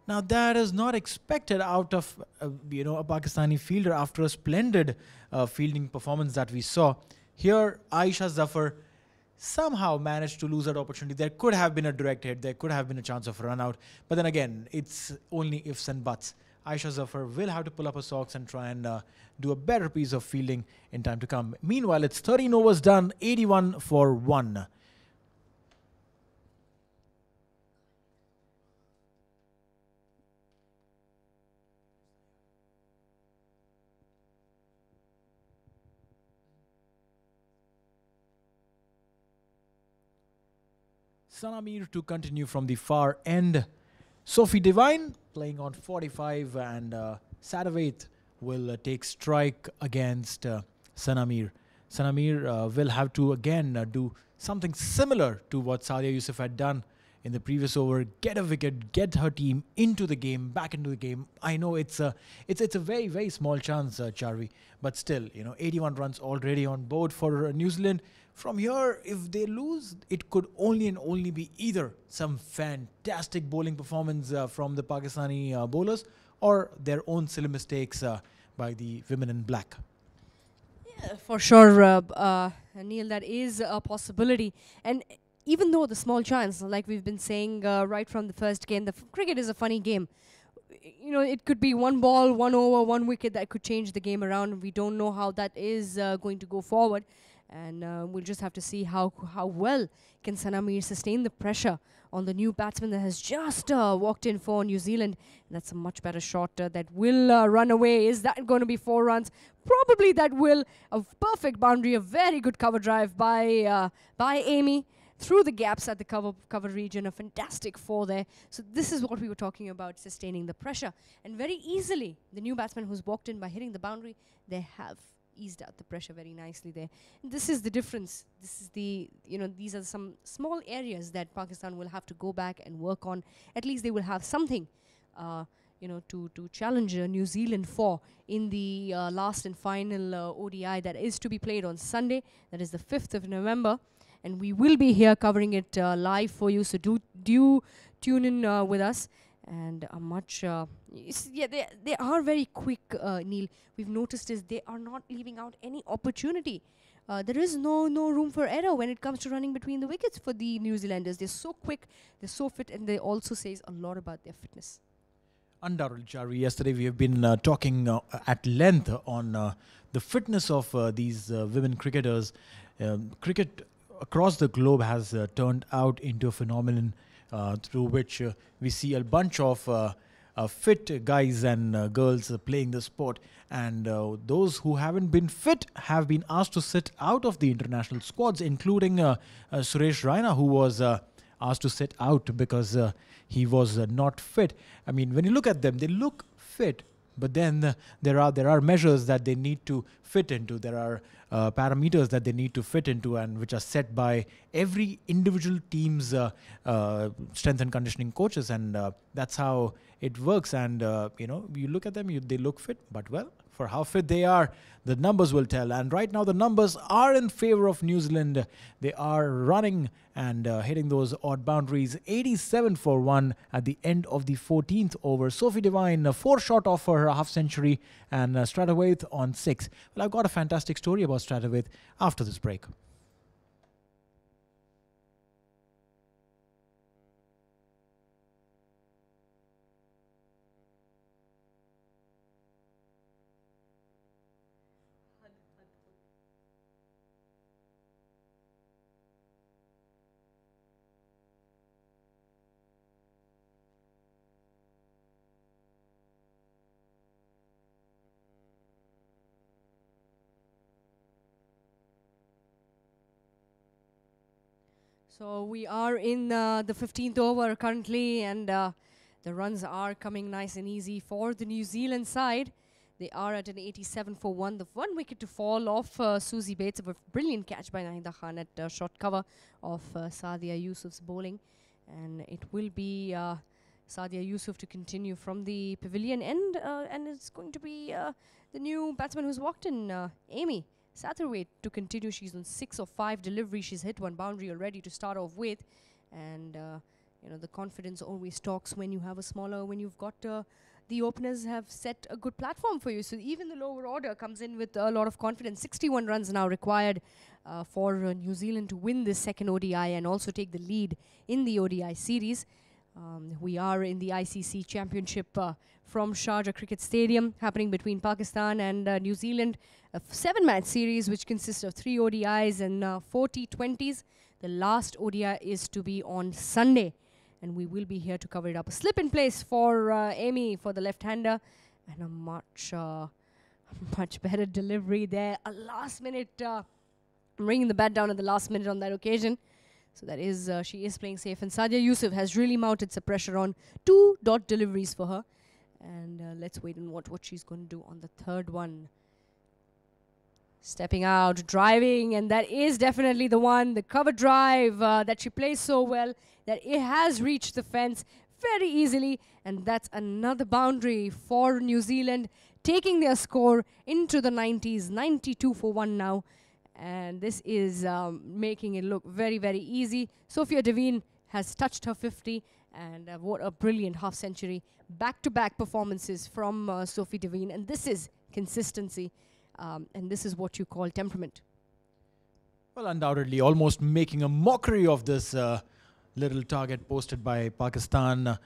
Now that is not expected out of a Pakistani fielder after a splendid fielding performance that we saw. Here, Aisha Zafar somehow managed to lose that opportunity. There could have been a direct hit. There could have been a chance of run out. But then again, it's only ifs and buts. Aisha Zafar will have to pull up her socks and try and do a better piece of fielding in time to come. Meanwhile, it's 13 overs done, 81 for 1. Sanamir to continue from the far end. Sophie Devine playing on 45 and Saithrawaite will take strike against Sanamir. Sanamir will have to again do something similar to what Sadia Yusuf had done in the previous over, get a wicket, get her team into the game, back into the game. I know it's a very, very small chance, Charvi, but still, 81 runs already on board for New Zealand. From here, if they lose, it could only and only be either some fantastic bowling performance from the Pakistani bowlers or their own silly mistakes by the women in black. Yeah, for sure, Neil, that is a possibility. And even though the small chance, like we've been saying right from the first game, cricket is a funny game. It could be one ball, one over, one wicket that could change the game around. We don't know how that is going to go forward. And we'll just have to see how well can Sanamir sustain the pressure on the new batsman that has just walked in for New Zealand. That's a much better shot that will run away. Is that going to be 4 runs? Probably that will. A perfect boundary, a very good cover drive by Amy through the gaps at the cover region. A fantastic 4 there. So this is what we were talking about, sustaining the pressure. And very easily, the new batsman who's walked in by hitting the boundary, they have eased out the pressure very nicely there. And this is the difference. This is these are some small areas that Pakistan will have to go back and work on. At least they will have something, to challenge New Zealand for in the last and final ODI that is to be played on Sunday. That is the 5th of November. And we will be here covering it live for you. So do tune in with us. And they are very quick, Neil. We've noticed is they are not leaving out any opportunity. There is no room for error when it comes to running between the wickets for the New Zealanders. They're so quick, they're so fit, and they also says a lot about their fitness. Undoubtedly, Charvi. Yesterday we have been talking at length on the fitness of these women cricketers. Cricket across the globe has turned out into a phenomenon through which we see a bunch of fit guys and girls playing the sport, and those who haven't been fit have been asked to sit out of the international squads, including Suresh Raina, who was asked to sit out because he was not fit. I mean, when you look at them, they look fit, but then there are measures that they need to fit into. There are parameters that they need to fit into, and which are set by every individual team's strength and conditioning coaches, and that's how it works. And you look at them, they look fit, but well, for how fit they are, the numbers will tell. And right now the numbers are in favor of New Zealand. They are running and hitting those odd boundaries. 87 for 1 at the end of the 14th over. Sophie Devine 4 short off for her half century, and Strathwaite on 6. Well, I've got a fantastic story about Strathwaite after this break. So we are in the 15th over currently, and the runs are coming nice and easy for the New Zealand side. They are at an 87 for 1. The 1 wicket to fall off Susie Bates. A brilliant catch by Nahida Khan at short cover of Sadia Yusuf's bowling. And it will be Sadia Yusuf to continue from the pavilion end. And it's going to be the new batsman who's walked in, Amy Satterthwaite, to continue. She's on 6 of 5 delivery. She's hit 1 boundary already to start off with. And, the confidence always talks when you have when you've got the openers have set a good platform for you. So even the lower order comes in with a lot of confidence. 61 runs now required for New Zealand to win this second ODI and also take the lead in the ODI series. We are in the ICC Championship from Sharjah Cricket Stadium, happening between Pakistan and New Zealand. A 7-match series which consists of 3 ODIs and 4 T20s. The last ODI is to be on Sunday, and we will be here to cover it up. A slip in place for Amy, for the left-hander, and a much better delivery there. A last-minute, bringing the bat down at the last minute on that occasion. So that is, she is playing safe. And Sadia Yusuf has really mounted some pressure on 2 dot deliveries for her. And let's wait and watch what she's going to do on the third one. Stepping out, driving, and that is definitely the one, the cover drive that she plays so well that it has reached the fence very easily, and that's another boundary for New Zealand, taking their score into the 90s, 92 for 1 now, and this is making it look very, very easy. Sophia Devine has touched her 50, and what a brilliant half-century. Back-to-back performances from Sophie Devine, and this is consistency. And this is what you call temperament. Well, undoubtedly, almost making a mockery of this little target posted by Pakistan.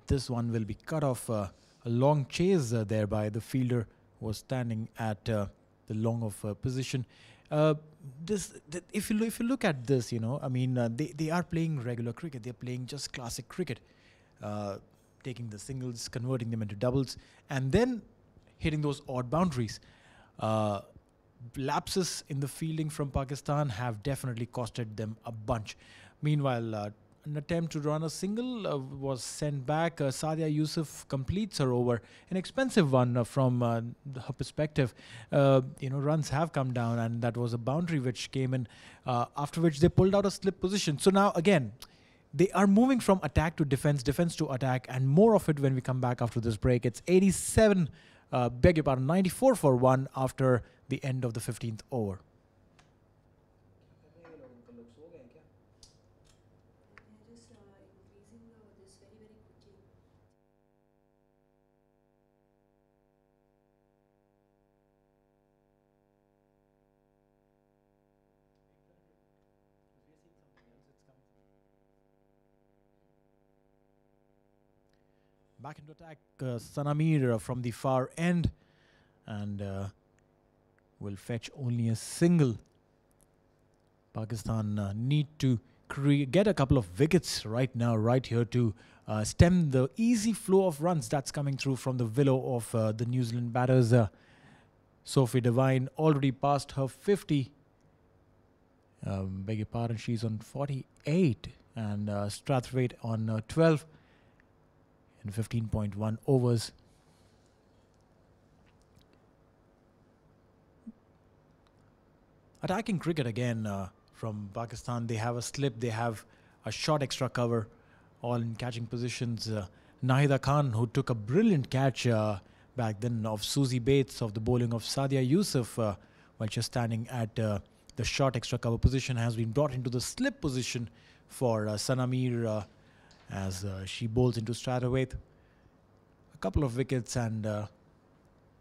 This one will be cut off. A long chase there by the fielder who was standing at the long of position. If you look at this, you know, I mean, they are playing regular cricket. They're playing just classic cricket, taking the singles, converting them into doubles, and then hitting those odd boundaries. Lapses in the fielding from Pakistan have definitely costed them a bunch. Meanwhile, an attempt to run a single was sent back. Sadia Yusuf completes her over. An expensive one from her perspective. Runs have come down, and that was a boundary which came in, after which they pulled out a slip position. So now, again, they are moving from attack to defense, defense to attack, and more of it when we come back after this break. It's 87... 94 for 1 after the end of the 15th over. Back into attack, Sanamir from the far end, and will fetch only a single. Pakistan need to get a couple of wickets right now, right here, to stem the easy flow of runs that's coming through from the willow of the New Zealand batters. Sophie Devine already passed her 50. Beg your pardon, she's on 48, and Strathwaite on 12. In 15.1 overs. Attacking cricket again from Pakistan. They have a slip, they have a short extra cover, all in catching positions. Nahida Khan, who took a brilliant catch back then of Susie Bates of the bowling of Sadia Yusuf while she's standing at the short extra cover position, has been brought into the slip position for Sanamir as she bowls into Strathwaite. A couple of wickets, and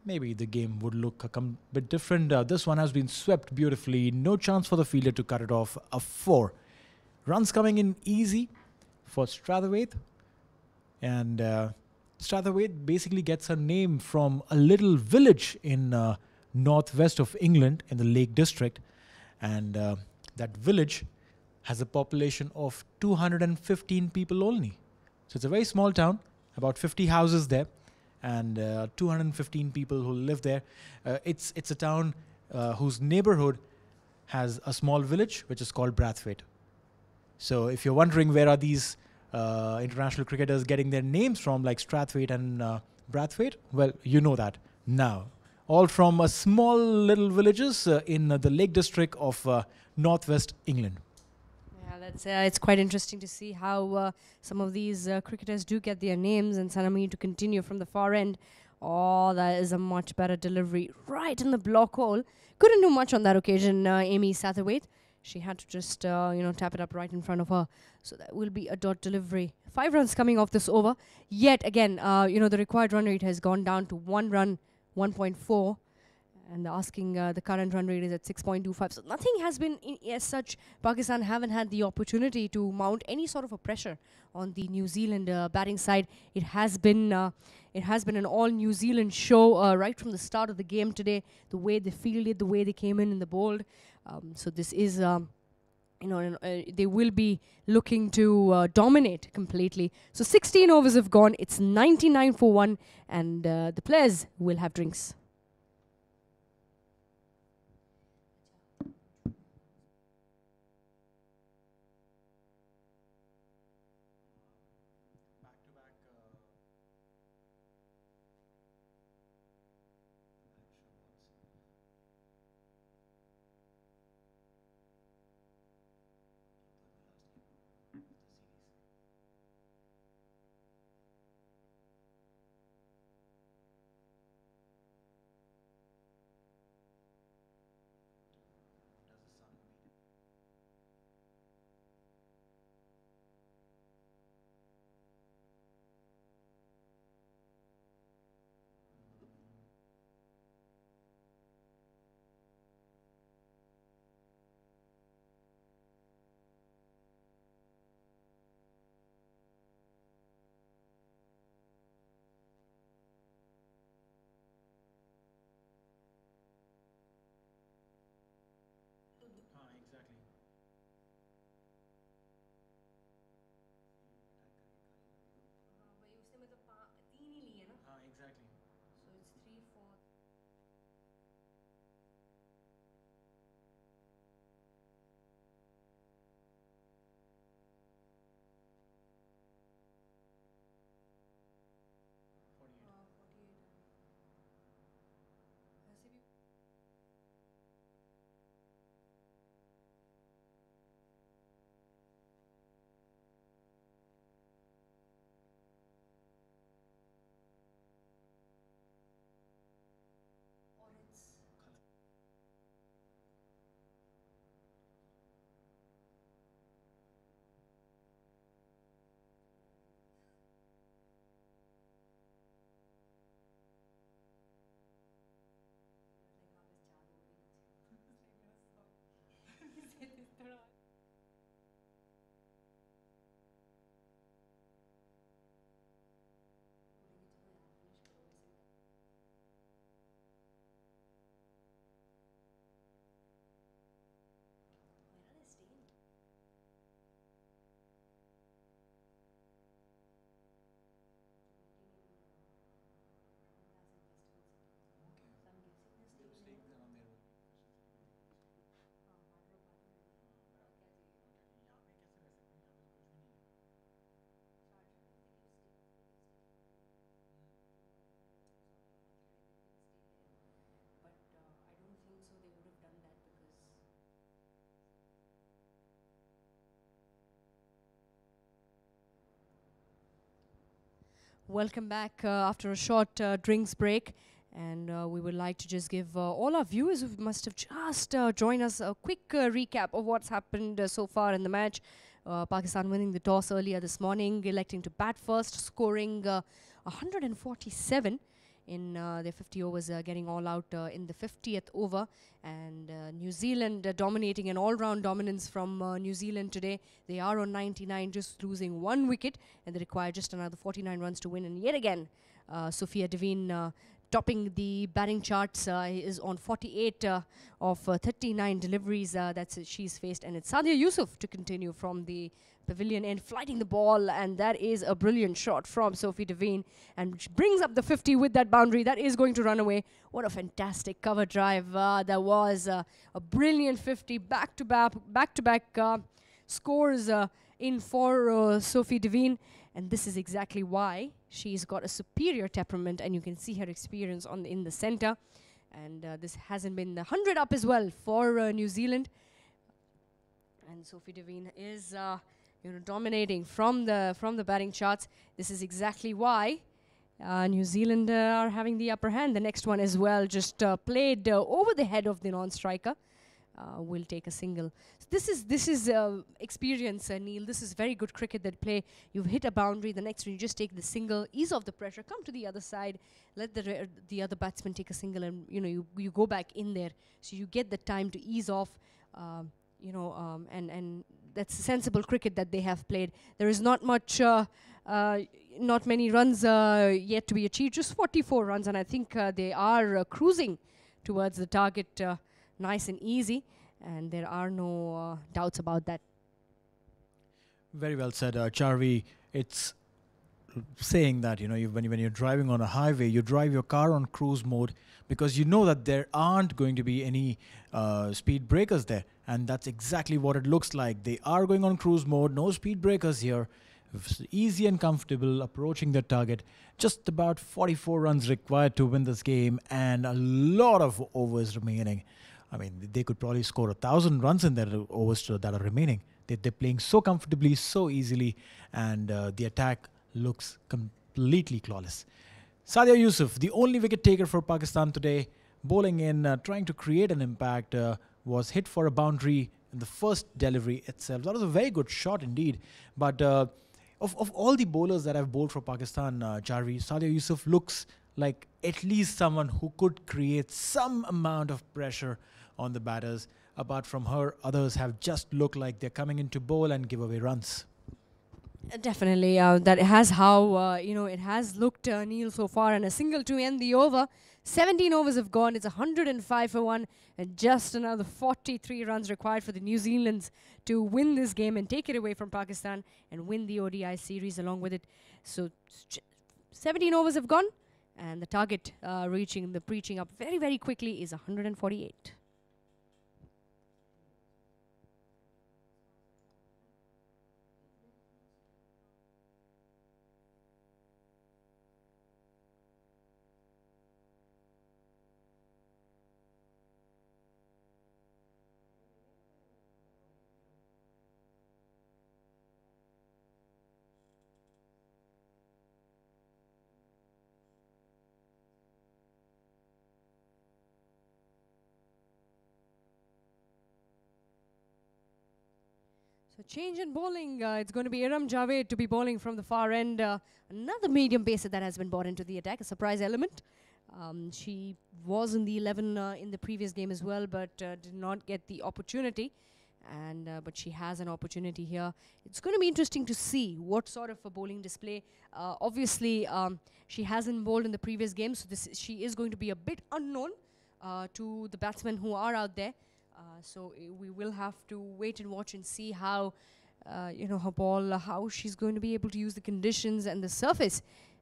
maybe the game would look a bit different. This one has been swept beautifully. No chance for the fielder to cut it off. A 4. Runs coming in easy for Strathwaite. And Strathwaite basically gets her name from a little village in northwest of England in the Lake District. And that village has a population of 215 people only. So it's a very small town, about 50 houses there, and 215 people who live there. It's a town whose neighborhood has a small village which is called Brathwaite. So if you're wondering where are these international cricketers getting their names from, like Strathwaite and Brathwaite, well, you know that now. All from small little villages in the Lake District of northwest England. Yeah, it's quite interesting to see how some of these cricketers do get their names, and Sanamir to continue from the far end. Oh, that is a much better delivery right in the block hole. Couldn't do much on that occasion, Amy Satterthwaite. She had to just, tap it up right in front of her. So that will be a dot delivery. 5 runs coming off this over. Yet again, the required run rate has gone down to 1 run, 1.4. And the current run rate is at 6.25. So nothing has been as such. Pakistan haven't had the opportunity to mount any sort of a pressure on the New Zealand batting side. It has been an all New Zealand show right from the start of the game today. The way they fielded, the way they came in the bowled. So this is, they will be looking to dominate completely. So 16 overs have gone. It's 99 for 1, and the players will have drinks. Welcome back after a short drinks break. And we would like to just give all our viewers who must have just joined us a quick recap of what's happened so far in the match. Pakistan winning the toss earlier this morning, electing to bat first, scoring 147 in their 50 overs, getting all out in the 50th over. And New Zealand dominating, an all-round dominance from New Zealand today. They are on 99, just losing 1 wicket, and they require just another 49 runs to win. And yet again, Sophia Devine topping the batting charts, is on 48 of 39 deliveries she's faced. And it's Sadia Yusuf to continue from the pavilion end, flighting the ball, and that is a brilliant shot from Sophie Devine, and which brings up the 50 with that boundary. That is going to run away. What a fantastic cover drive that was. A brilliant 50, back-to-back scores in for Sophie Devine. And this is exactly why she's got a superior temperament, and you can see her experience in the center. And this hasn't been the 100 up as well for New Zealand. And Sophie Devine is dominating from the batting charts. This is exactly why New Zealand are having the upper hand. The next one as well, just played over the head of the non-striker. Will take a single. So this is experience, Neil. This is very good cricket that play. You've hit a boundary. The next one, you just take the single, ease off the pressure, come to the other side, let the other batsman take a single, and you go back in there. So you get the time to ease off. And that's sensible cricket that they have played. There is not much, not many runs yet to be achieved, just 44 runs, and I think they are cruising towards the target nice and easy, and there are no doubts about that. Very well said, Charvi. It's saying that, when you're driving on a highway, you drive your car on cruise mode because you know that there aren't going to be any speed breakers there. And that's exactly what it looks like. They are going on cruise mode, no speed breakers here. Easy and comfortable, approaching the target. Just about 44 runs required to win this game, and a lot of overs remaining. I mean, they could probably score 1,000 runs in their overs that are remaining. They're playing so comfortably, so easily, and the attack looks completely flawless. Sadia Yusuf, the only wicket taker for Pakistan today, bowling in, trying to create an impact, was hit for a boundary in the first delivery itself. That was a very good shot indeed. But of all the bowlers that have bowled for Pakistan, Charvi, Sadia Yusuf looks like at least someone who could create some amount of pressure on the batters. Apart from her, others have just looked like they're coming in to bowl and give away runs. Definitely, that has how it has looked, Neil, so far. And a single to end the over. 17 overs have gone. It's 105 for 1, and just another 43 runs required for the New Zealanders to win this game and take it away from Pakistan and win the ODI series along with it. So 17 overs have gone, and the target reaching up very, very quickly is 148. So change in bowling. It's going to be Iram Javed to be bowling from the far end. Another medium pacer that has been brought into the attack, a surprise element. She was in the 11 in the previous game as well, but did not get the opportunity. And but she has an opportunity here. It's going to be interesting to see what sort of a bowling display. Obviously, she hasn't bowled in the previous game, so she is going to be a bit unknown to the batsmen who are out there. So we will have to wait and watch and see how, her ball, how she's going to be able to use the conditions and the surface.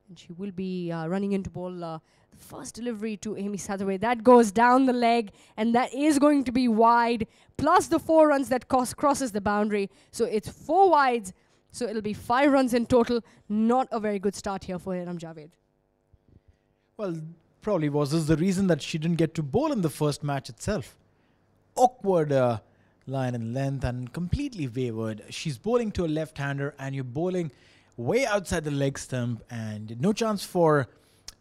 And she will be running into ball. The first delivery to Amy Satterway, that goes down the leg, and that is going to be wide, plus the 4 runs that crosses the boundary. So it's 4 wides, so it'll be 5 runs in total. Not a very good start here for Iram Javed. Well, probably was this the reason that she didn't get to bowl in the first match itself. Awkward line and length and completely wavered. She's bowling to a left-hander, and you're bowling way outside the leg stump, and no chance for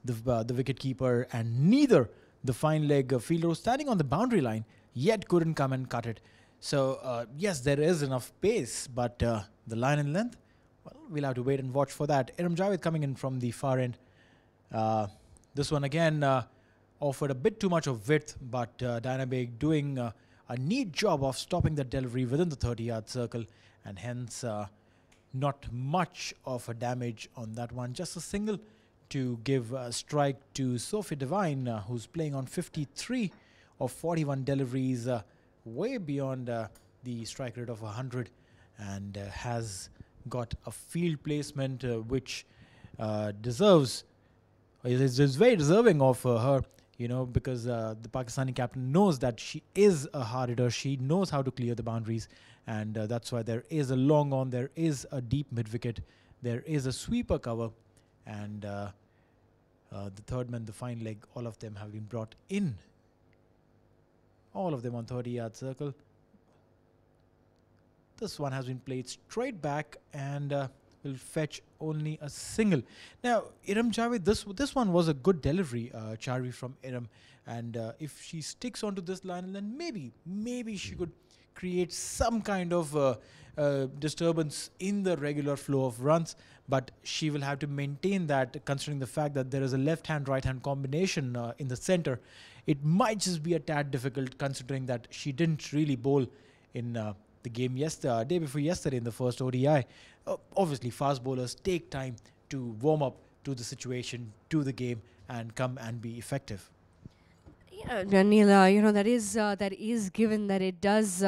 the wicket keeper, and neither the fine leg fielder was standing on the boundary line yet couldn't come and cut it. So yes, there is enough pace, but the line and length, well, we'll have to wait and watch for that. Iram Javed coming in from the far end. This one again offered a bit too much of width, but Diana Baig doing a neat job of stopping the delivery within the 30-yard circle, and hence not much of a damage on that one. Just a single to give a strike to Sophie Devine, who's playing on 53 of 41 deliveries, way beyond the strike rate of 100, and has got a field placement which deserves, is very deserving of her, you know, because the Pakistani captain knows that she is a hard hitter. She knows how to clear the boundaries, and that's why there is a long on, there is a deep mid-wicket, there is a sweeper cover, and the third man, the fine leg, all of them have been brought in. All of them on 30-yard circle. This one has been played straight back and will fetch only a single. Now, Iram Javed, this one was a good delivery, Charvi, from Iram. And if she sticks onto this line, then maybe she could create some kind of disturbance in the regular flow of runs. But she will have to maintain that, considering the fact that there is a left-hand, right-hand combination in the center. It might just be a tad difficult, considering that she didn't really bowl in the game day before yesterday in the first ODI. Obviously, fast bowlers take time to warm up to the situation, to the game, and come and be effective. Yeah, Neil, you know, that is given that it does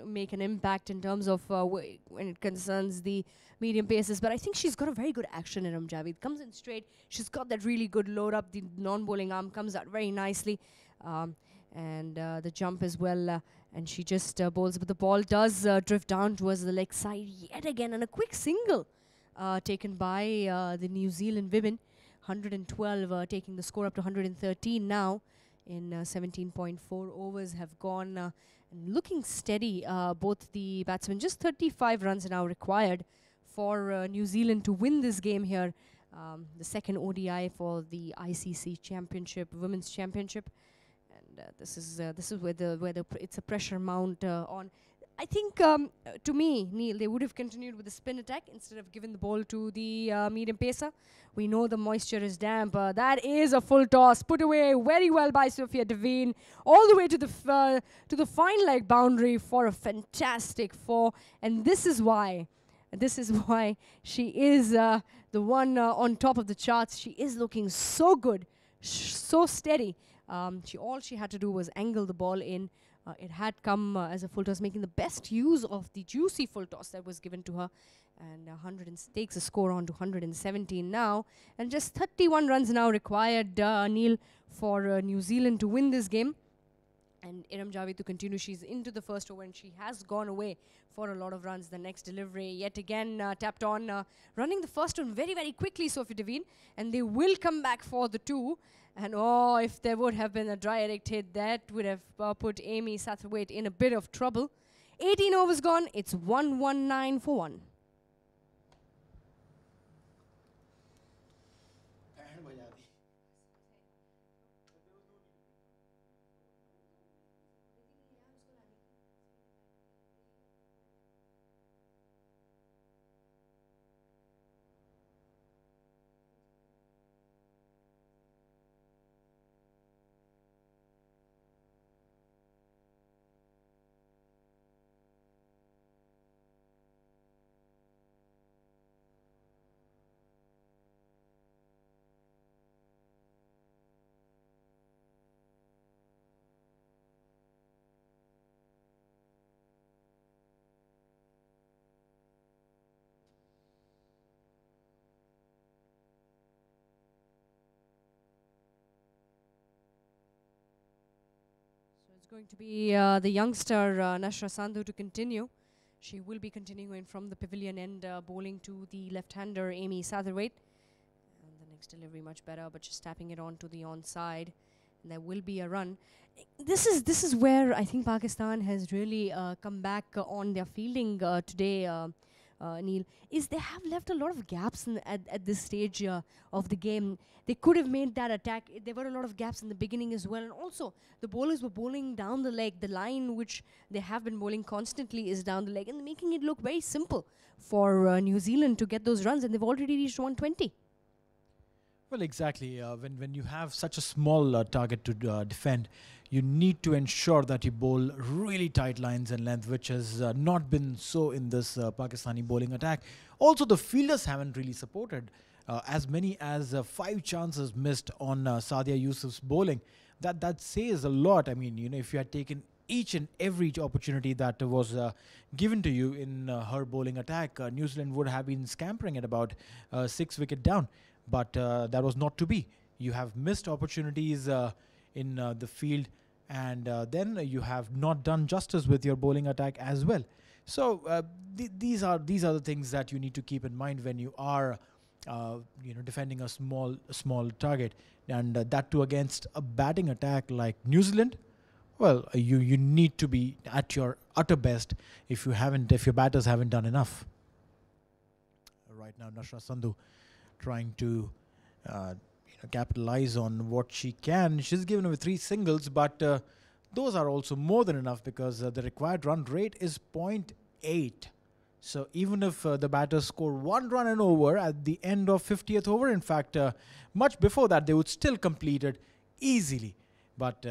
make an impact in terms of when it concerns the medium paces. But I think she's got a very good action in Javed. Comes in straight. She's got that really good load up. The non-bowling arm comes out very nicely. And the jump as well. And she just bowls. But the ball does drift down towards the leg side yet again. And a quick single taken by the New Zealand women. 112 taking the score up to 113 now. In 17.4 overs have gone and looking steady, both the batsmen. Just 35 runs are now required for New Zealand to win this game here. The second ODI for the ICC Championship, Women's Championship. And this is where it's a pressure mount on. I think, to me, Neil, they would have continued with the spin attack instead of giving the ball to the medium pacer. We know the moisture is damp. That is a full toss, put away very well by Sophia Devine, all the way to the fine leg boundary for a fantastic four. And this is why she is the one on top of the charts. She is looking so good, so steady. All she had to do was angle the ball in. It had come as a full toss, making the best use of the juicy full toss that was given to her. And takes a score on to 117 now. And just 31 runs now required, Neil, for New Zealand to win this game. And Iram Javed to continue. She's into the first over and she has gone away for a lot of runs. The next delivery yet again tapped on. Running the first one very, very quickly, Sophie Devine. And they will come back for the two. And oh, if there would have been a direct hit, that would have put Amy Satterthwaite in a bit of trouble. 18 overs gone. It's 119 for 1. It's going to be the youngster Nashra Sandhu to continue. She will be continuing from the pavilion end, bowling to the left-hander Amy Satterthwaite. And the next delivery much better, but just tapping it on to the onside. And there will be a run. This is where I think Pakistan has really come back on their fielding today, Neil, is they have left a lot of gaps at this stage of the game. They could have made that attack. There were a lot of gaps in the beginning as well. And also, the bowlers were bowling down the leg. The line which they have been bowling constantly is down the leg, and making it look very simple for New Zealand to get those runs. And they've already reached 120. Well, exactly. When you have such a small target to defend, you need to ensure that you bowl really tight lines and length, which has not been so in this Pakistani bowling attack. Also, the fielders haven't really supported. As many as 5 chances missed on Sadia Yusuf's bowling. That says a lot. I mean, if you had taken each and every opportunity that was given to you in her bowling attack, New Zealand would have been scampering at about 6 wicket down. But that was not to be. You have missed opportunities in the field, and then you have not done justice with your bowling attack as well. So these are the things that you need to keep in mind when you are defending a small target, and that too against a batting attack like New Zealand. Well, you need to be at your utter best if your batters haven't done enough. Right now, Nashra Sandhu trying to capitalize on what she can. She's given away 3 singles, but those are also more than enough because the required run rate is 0.8. So even if the batters score 1 run and over at the end of 50th over, in fact, much before that, they would still complete it easily. But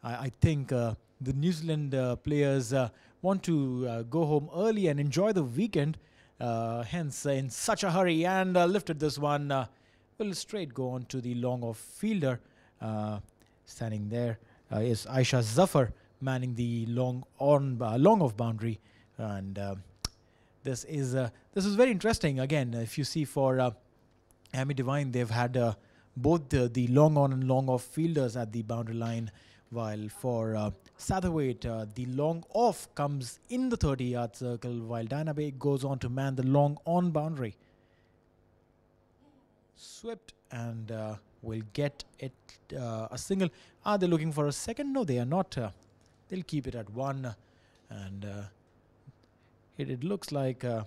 I think the New Zealand players want to go home early and enjoy the weekend. Hence, in such a hurry, and lifted this one. Will straight go on to the long off fielder. Standing there is Aisha Zafar manning the long off boundary, and this is very interesting. Again, if you see for Amy Devine, they've had both the long on and long off fielders at the boundary line, while for Satterthwaite, the long off comes in the 30-yard circle, while Diana Baig goes on to man the long on boundary. Swept, and will get it a single. Are they looking for a second? No, they are not. They'll keep it at 1, and it looks like the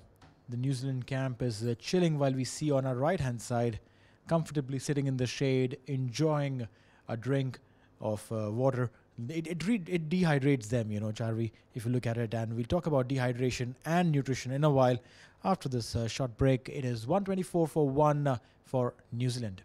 New Zealand camp is chilling, while we see on our right-hand side, comfortably sitting in the shade, enjoying a drink of water. It dehydrates them, Charvi, if you look at it. And we'll talk about dehydration and nutrition in a while. After this short break, it is 124 for 1 for New Zealand.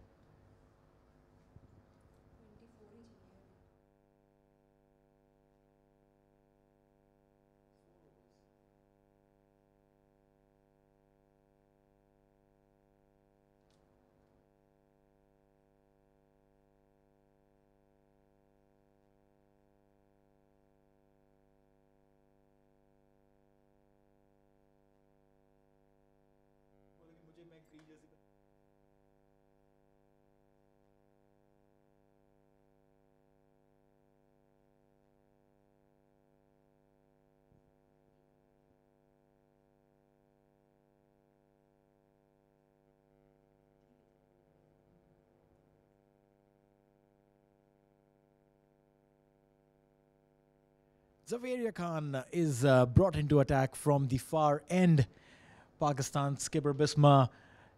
Zaveria Khan is brought into attack from the far end. Pakistan skipper Bisma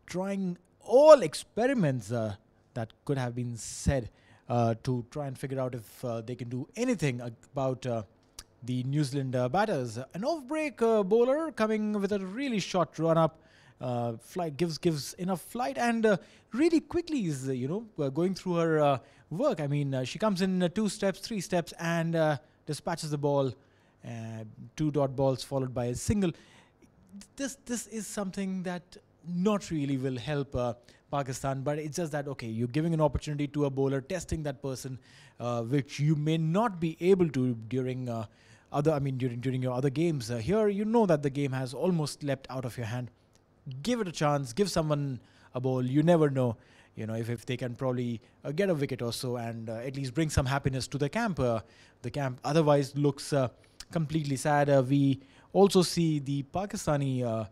trying all experiments that could have been said to try and figure out if they can do anything about the New Zealand batters. An off-break bowler coming with a really short run-up. Flight gives enough flight, and really quickly is going through her work. I mean, she comes in 2 steps, 3 steps, and dispatches the ball. 2 dot balls followed by a single. This is something that not really will help Pakistan, but it's just that, okay, you're giving an opportunity to a bowler, testing that person, which you may not be able to during during your other games. Here, you know that the game has almost leapt out of your hand. Give it a chance. Give someone a ball. You never know, if they can probably get a wicket or so, and at least bring some happiness to the camp. The camp otherwise looks completely sad. We also see the Pakistani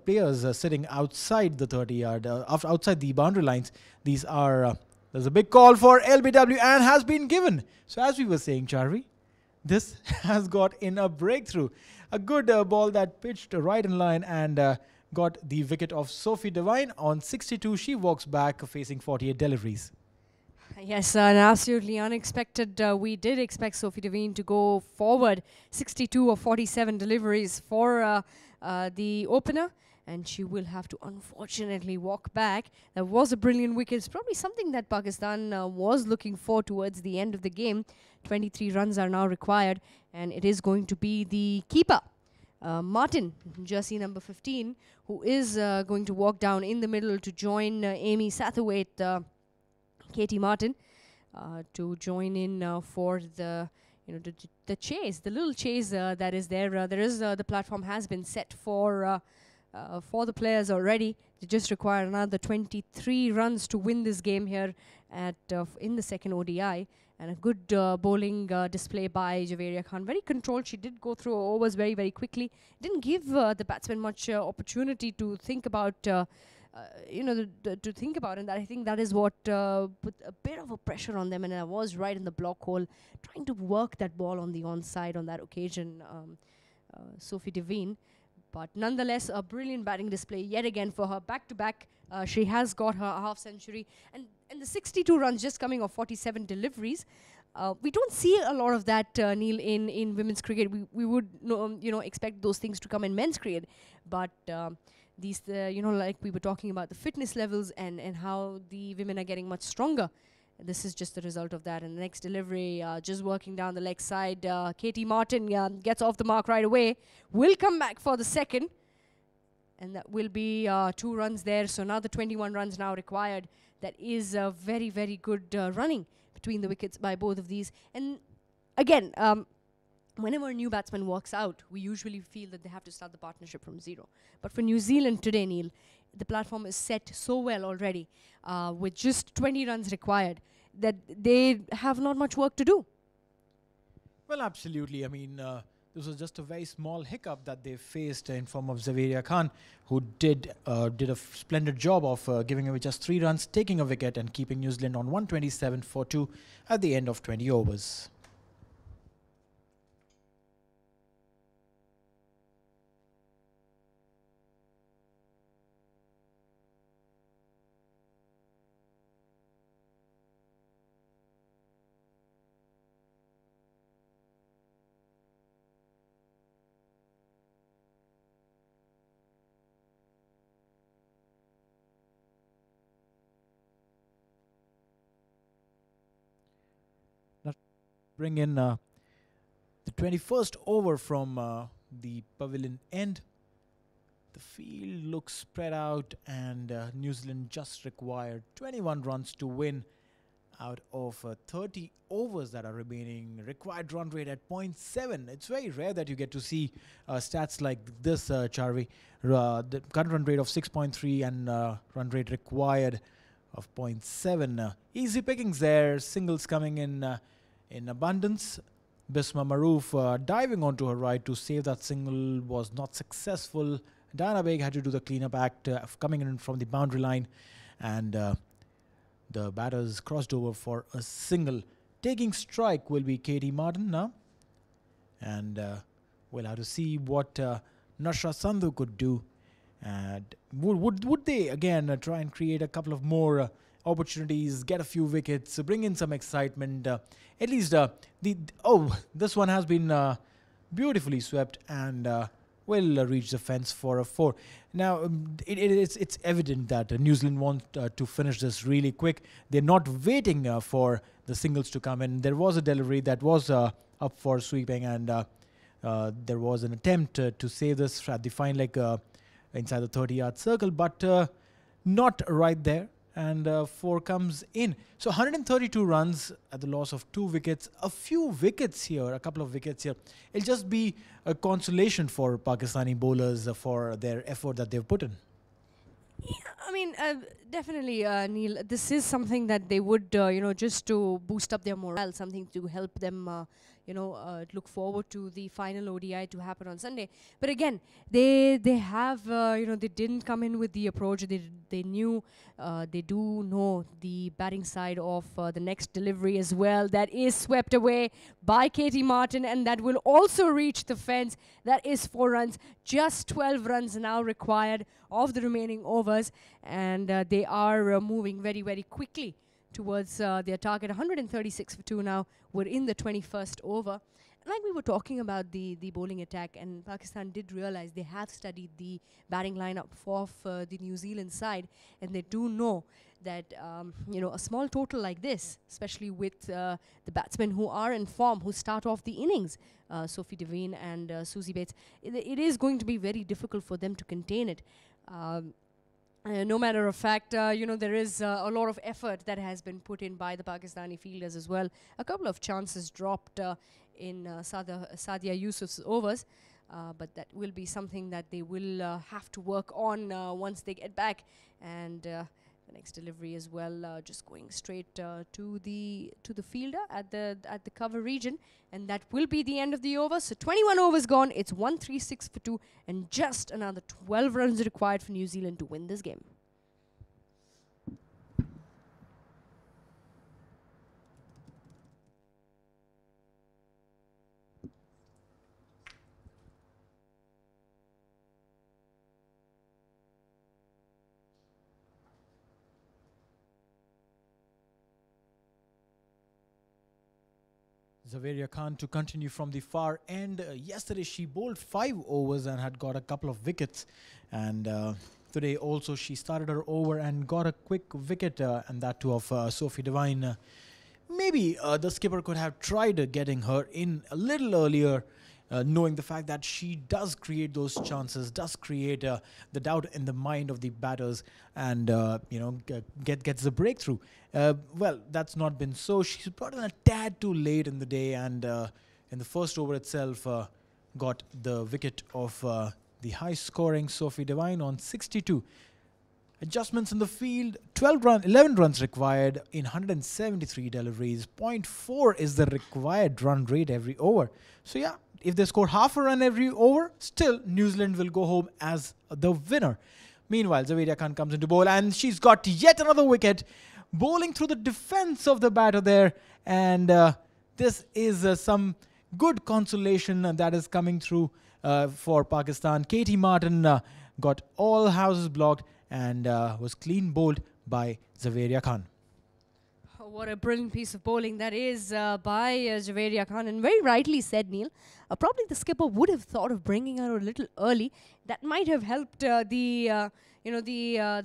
players sitting outside the 30-yard, outside the boundary lines. These are there's a big call for LBW and has been given. So as we were saying, Charvi, this has got in a breakthrough. A good ball that pitched right in line and got the wicket of Sophie Devine. On 62, she walks back facing 48 deliveries. Yes, and absolutely unexpected. We did expect Sophie Devine to go forward. 62 of 47 deliveries for the opener, and she will have to unfortunately walk back. That was a brilliant wicket. It's probably something that Pakistan was looking for towards the end of the game. 23 runs are now required, and it is going to be the keeper, Martin, jersey number 15, who is going to walk down in the middle to join Amy Satterthwaite, Katie Martin, to join in for the the chase, the little chase that is there. The platform has been set for the players already. They just require another 23 runs to win this game here at in the second ODI. And a good bowling display by Javeria Khan. Very controlled. She did go through overs very, very quickly. Didn't give the batsmen much opportunity to think about, to think about. And I think that is what put a bit of a pressure on them. And I was right in the block hole, trying to work that ball on the onside on that occasion, Sophie Devine. But nonetheless, a brilliant batting display yet again for her. Back-to-back, she has got her half-century. And the 62 runs just coming off 47 deliveries. We don't see a lot of that, Neil, in women's cricket. We would expect those things to come in men's cricket. But these, like we were talking about the fitness levels and how the women are getting much stronger. This is just the result of that. And the next delivery, just working down the leg side, Katie Martin gets off the mark right away. Will come back for the second. And that will be 2 runs there. So now the 21 runs now required. That is very, very good running between the wickets by both of these. And again, whenever a new batsman walks out, we usually feel that they have to start the partnership from zero. But for New Zealand today, Neil, the platform is set so well already with just 20 runs required that they have not much work to do. Well, absolutely. I mean, this was just a very small hiccup that they faced in form of Javeria Khan, who did a splendid job of giving away just 3 runs, taking a wicket and keeping New Zealand on 127 for 2 at the end of 20 overs. Bring in the 21st over from the pavilion end. The field looks spread out, and New Zealand just required 21 runs to win out of 30 overs that are remaining. Required run rate at 0.7. It's very rare that you get to see stats like this, Charvi. The current run rate of 6.3 and run rate required of 0.7. Easy pickings there. Singles coming in abundance. Bisma Maroof diving onto her right to save that single was not successful. Diana Baig had to do the cleanup act coming in from the boundary line, and the batters crossed over for a single. Taking strike will be Katie Martin now, and we'll have to see what Nashra Sandhu could do. And would they again try and create a couple of more opportunities, get a few wickets, bring in some excitement? At least this one has been beautifully swept and will reach the fence for a 4. Now it's evident that New Zealand want to finish this really quick. They're not waiting for the singles to come in. There was a delivery that was up for sweeping, and there was an attempt to save this at the fine leg inside the 30-yard circle, but not right there. And 4 comes in. So 132 runs at the loss of 2 wickets. A few wickets here, a couple of wickets here. It'll just be a consolation for Pakistani bowlers for their effort that they've put in. Yeah, I mean, definitely, Neil. This is something that they would, just to boost up their morale, something to help them, look forward to the final ODI to happen on Sunday. But again, they have they didn't come in with the approach. They knew they do know the batting side of the next delivery as well. That is swept away by Katie Martin, and that will also reach the fence. That is 4 runs. Just 12 runs now required of the remaining overs, and they are moving very, very quickly towards their target. 136 for 2 now. We're in the 21st over. Like we were talking about the bowling attack, and Pakistan did realize they have studied the batting lineup of the New Zealand side, and they do know that a small total like this, especially with the batsmen who are in form, who start off the innings, Sophie Devine and Susie Bates, it is going to be very difficult for them to contain it. No matter of fact, there is a lot of effort that has been put in by the Pakistani fielders as well. A couple of chances dropped in Sadia Yusuf's overs, but that will be something that they will have to work on once they get back. And the next delivery as well, just going straight to the fielder at the cover region, and that will be the end of the over. So 21 overs gone. It's 136 for 2, and just another 12 runs required for New Zealand to win this game. Zaveria Khan to continue from the far end. Yesterday she bowled 5 overs and had got a couple of wickets, and today also she started her over and got a quick wicket, and that too of Sophie Devine. Maybe the skipper could have tried getting her in a little earlier, knowing the fact that she does create those chances, does create the doubt in the mind of the batters, and gets the breakthrough. Well, that's not been so. She's brought in a tad too late in the day, and in the first over itself got the wicket of the high-scoring Sophie Devine on 62. Adjustments in the field, 11 runs required in 173 deliveries. 0.4 is the required run rate every over. So yeah, if they score half a run every over, still New Zealand will go home as the winner. Meanwhile, Zaveria Khan comes into bowl, and she's got yet another wicket, bowling through the defense of the batter there. And this is some good consolation that is coming through for Pakistan. Katie Martin got all houses blocked and was clean bowled by Zaveria Khan. Oh, what a brilliant piece of bowling that is by Zaveria Khan, and very rightly said, Neil. Probably the skipper would have thought of bringing her a little early. That might have helped the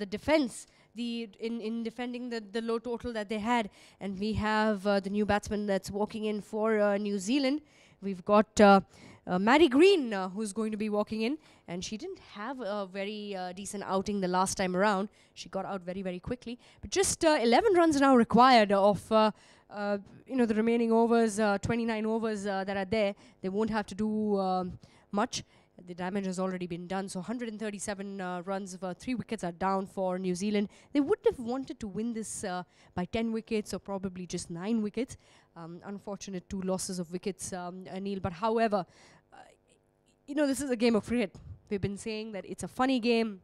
defense in defending the low total that they had. And we have the new batsman that's walking in for New Zealand. We've got Maddie Green, who's going to be walking in, and she didn't have a very decent outing the last time around. She got out very, very quickly. But just 11 runs now required of the remaining overs, 29 overs that are there. They won't have to do much. The damage has already been done. So 137 runs, 3 wickets are down for New Zealand. They would have wanted to win this by 10 wickets or probably just 9 wickets. Unfortunate 2 losses of wickets, Neil. But however, this is a game of cricket. We've been saying that it's a funny game.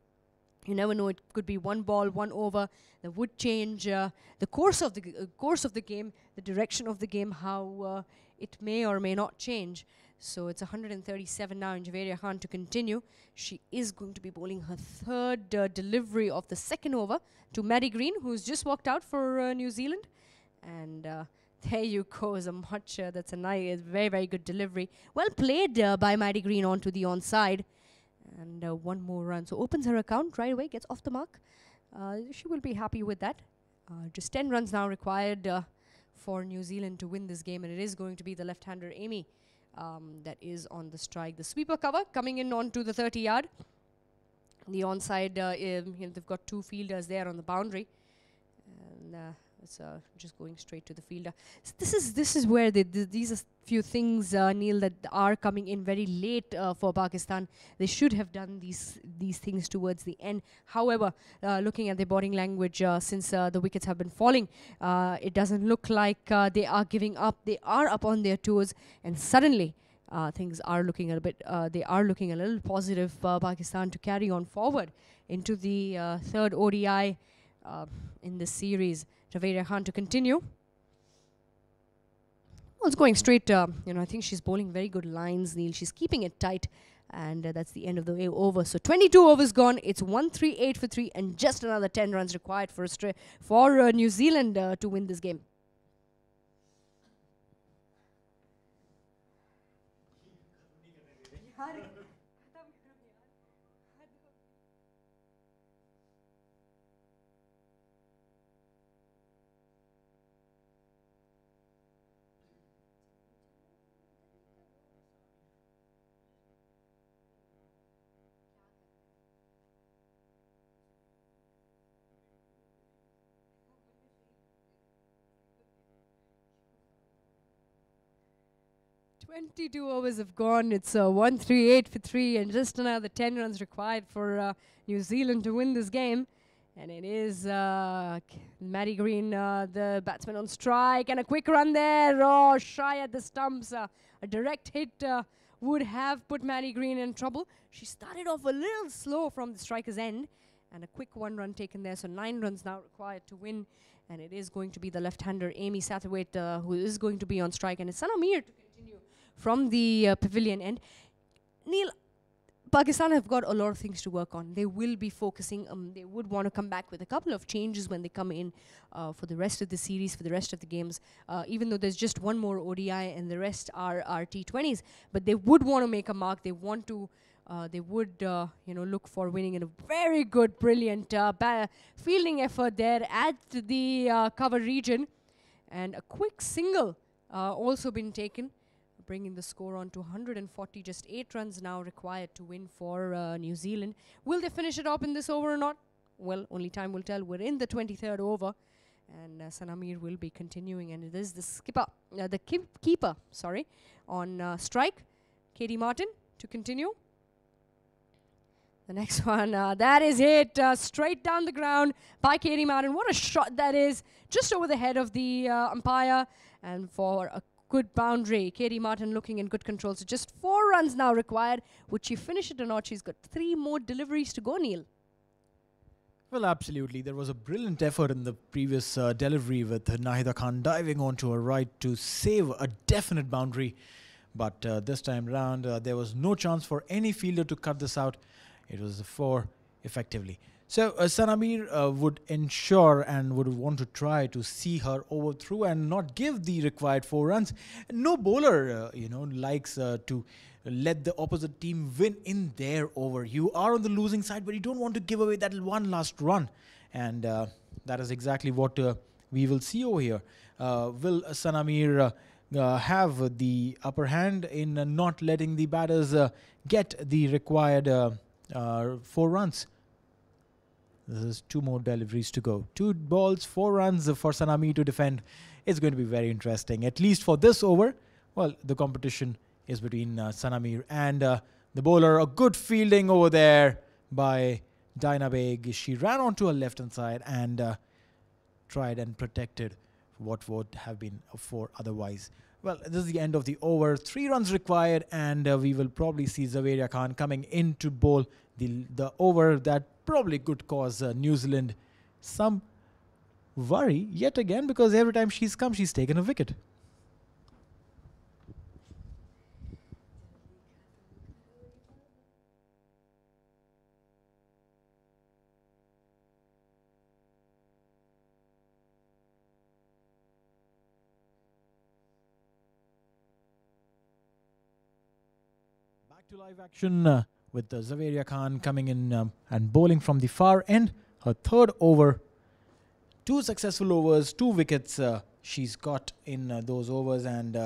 You never know, it could be 1 ball, 1 over that would change the course of the game, the direction of the game, how it may or may not change. So it's 137 now in Zaveria Khan to continue. She is going to be bowling her 3rd delivery of the 2nd over to Maddie Green, who's just walked out for New Zealand. And there you go, that's a nice, very, very good delivery. Well played by Maddie Green onto the onside. And 1 more run. So opens her account right away, gets off the mark. She will be happy with that. Just 10 runs now required for New Zealand to win this game. And it is going to be the left-hander Amy that is on the strike. The sweeper cover coming in onto the 30-yard. The onside, they've got 2 fielders there on the boundary. And It's just going straight to the fielder. This is where these are few things, Neil, that are coming in very late for Pakistan. They should have done these things towards the end. However, looking at their body language since the wickets have been falling, it doesn't look like they are giving up. They are up on their toes, and suddenly things are looking a bit. They are looking a little positive. Pakistan to carry on forward into the third ODI in this series. Javeria Khan to continue. Well, it's going straight. I think she's bowling very good lines, Neil. She's keeping it tight, and that's the end of the over. So 22 overs gone. It's 138 for 3, and just another 10 runs required for New Zealand to win this game. Twenty-two overs have gone. It's 138 for 3, and just another 10 runs required for New Zealand to win this game. And it is Maddie Green, the batsman, on strike, and a quick run there. Oh, shy at the stumps. A direct hit would have put Maddie Green in trouble. She started off a little slow from the striker's end, and a quick 1 run taken there. So 9 runs now required to win, and it is going to be the left-hander Amy Satterthwaite who is going to be on strike, and it's Sana Mir to continue from the pavilion end. Neil, Pakistan have got a lot of things to work on. They will be focusing. They would want to come back with a couple of changes when they come in for the rest of the series, for the rest of the games. Even though there's just one more ODI and the rest are T20s, but they would want to make a mark. They want to. They would, look for winning in a very good, brilliant fielding effort there at the cover region, and a quick single also been taken, bringing the score on to 140. Just 8 runs now required to win for New Zealand. Will they finish it up in this over or not? Well, only time will tell. We're in the 23rd over, and Sana Mir will be continuing, and it is the keeper, on strike. Katie Martin to continue. The next one, that is hit straight down the ground by Katie Martin. What a shot that is, just over the head of the umpire, and for a good boundary. Katie Martin looking in good control. So just 4 runs now required. Would she finish it or not? She's got 3 more deliveries to go, Neil. Well, absolutely. There was a brilliant effort in the previous delivery with Nahida Khan diving onto her right to save a definite boundary. But this time round, there was no chance for any fielder to cut this out. It was a 4 effectively. So Sana Mir would ensure and would want to try to see her over through and not give the required 4 runs. No bowler, likes to let the opposite team win in their over. You are on the losing side, but you don't want to give away that one last run. And that is exactly what we will see over here. Will Sana Mir have the upper hand in not letting the batters get the required 4 runs? This is 2 more deliveries to go. 2 balls, 4 runs for Sana Mir to defend. It's going to be very interesting. At least for this over, well, the competition is between Sana Mir and the bowler. A good fielding over there by Dinah Baig. She ran onto her left-hand side and tried and protected what would have been a 4 otherwise. Well, this is the end of the over. 3 runs required, and we will probably see Javeria Khan coming in to bowl the over that probably could cause New Zealand some worry yet again, because every time she's come, she's taken a wicket. Back to live action with Javeria Khan coming in and bowling from the far end. Her 3rd over. 2 successful overs, 2 wickets she's got in those overs, and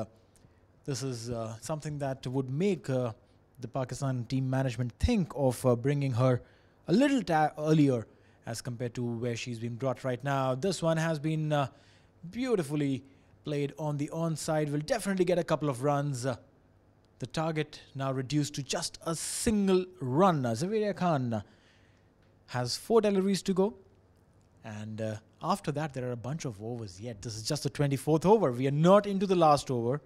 this is something that would make the Pakistan team management think of bringing her a little earlier as compared to where she's being brought right now. This one has been beautifully played on the onside. Will definitely get a couple of runs. The target now reduced to just a single run. Zaveria Khan has 4 deliveries to go. And after that, there are a bunch of overs yet. This is just the 24th over. We are not into the last over.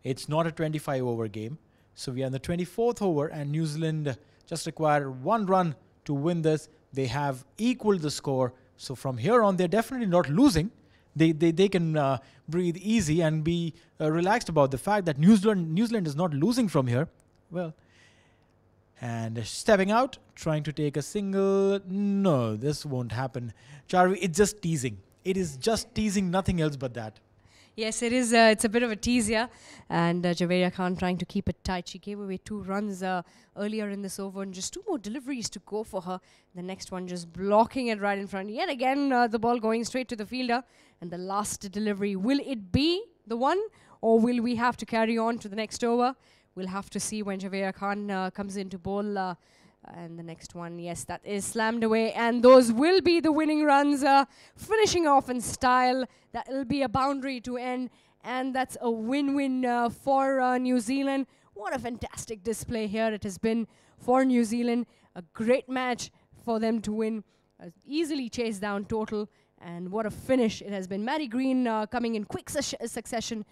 It's not a 25-over game. So we are in the 24th over, and New Zealand just require 1 run to win this. They have equaled the score. So from here on, they're definitely not losing. They can breathe easy and be relaxed about the fact that New Zealand is not losing from here. Well, and stepping out, trying to take a single. No, this won't happen. Charvi, it's just teasing. It is just teasing, nothing else but that. Yes, it is. It's a bit of a tease here. And Javeria Khan trying to keep it tight. She gave away 2 runs earlier in this over and just 2 more deliveries to go for her. The next one just blocking it right in front. Yet again, the ball going straight to the fielder. And the last delivery, will it be the one, or will we have to carry on to the next over? We'll have to see when Javeria Khan comes into bowl. And the next one, yes, that is slammed away. And those will be the winning runs. Finishing off in style. That will be a boundary to end. And that's a win-win for New Zealand. What a fantastic display here it has been for New Zealand. A great match for them to win. Easily chased down total. And what a finish it has been. Maddie Green coming in quick succession,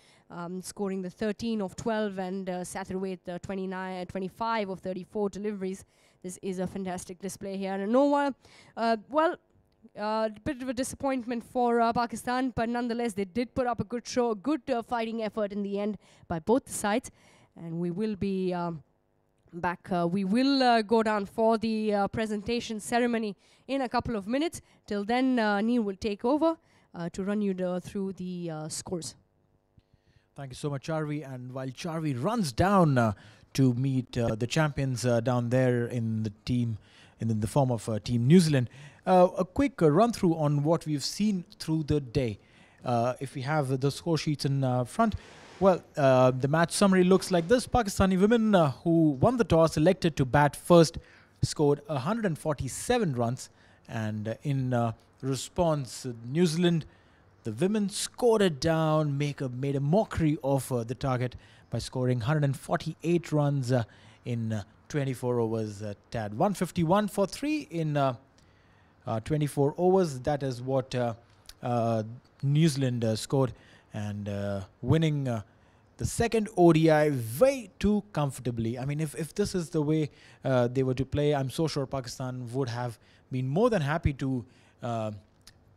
scoring the 13 of 12 and Satterthwaite 25 of 34 deliveries. This is a fantastic display here. And Noah, bit of a disappointment for Pakistan, but nonetheless, they did put up a good show, a good fighting effort in the end by both the sides. And we will be back. We will go down for the presentation ceremony in a couple of minutes. Till then, Neil will take over to run you through the scores. Thank you so much, Charvi. And while Charvi runs down to meet the champions down there in the team, in the form of Team New Zealand, a quick run through on what we've seen through the day. If we have the score sheets in front. Well, the match summary looks like this. Pakistani women who won the toss, elected to bat first, scored 147 runs. And in response, New Zealand, the women scored it down, made a mockery of the target by scoring 148 runs in 24 overs. Tad 151 for 3 in 24 overs. That is what New Zealand scored. And winning the second ODI way too comfortably. I mean, if this is the way they were to play, I'm so sure Pakistan would have been more than happy to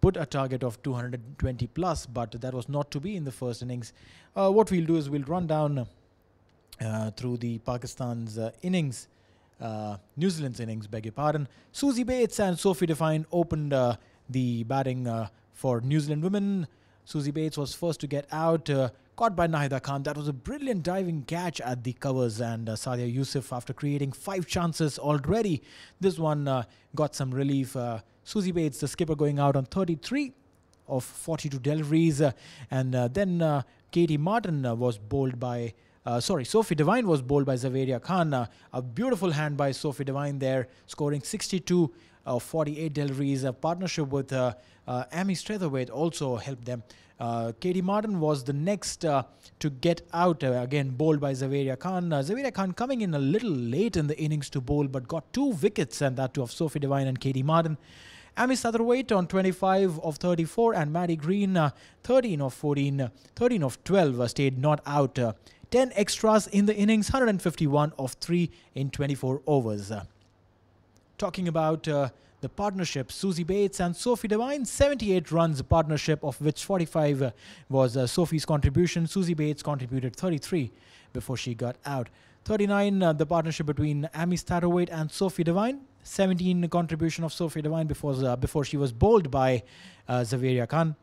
put a target of 220 plus, but that was not to be in the first innings. What we'll do is we'll run down through the Pakistan's innings, New Zealand's innings, beg your pardon. Susie Bates and Sophie Devine opened the batting for New Zealand women. Susie Bates was first to get out, caught by Nahida Khan. That was a brilliant diving catch at the covers, and Sadia Yusuf, after creating 5 chances already, this one got some relief. Susie Bates, the skipper, going out on 33 of 42 deliveries, and then Katie Martin was bowled by Sophie Devine was bowled by Zaveria Khan. A beautiful hand by Sophie Devine there, scoring 62 of 48 deliveries. A partnership with Amy Satterthwaite also helped them. Katie Martin was the next to get out, again bowled by Zaveria Khan. Zaveria Khan coming in a little late in the innings to bowl, but got 2 wickets, and that too of Sophie Devine and Katie Martin. Amy Satterthwaite on 25 of 34, and Maddie Green 13 of 14, 13 of 12 stayed not out. 10 extras in the innings, 151 of 3 in 24 overs. Talking about the partnership, Susie Bates and Sophie Devine, 78 runs partnership, of which 45 was Sophie's contribution. Susie Bates contributed 33 before she got out. 39 the partnership between Amy Satterthwaite and Sophie Devine. 17 contribution of Sophie Devine before she was bowled by Zaveria Khan.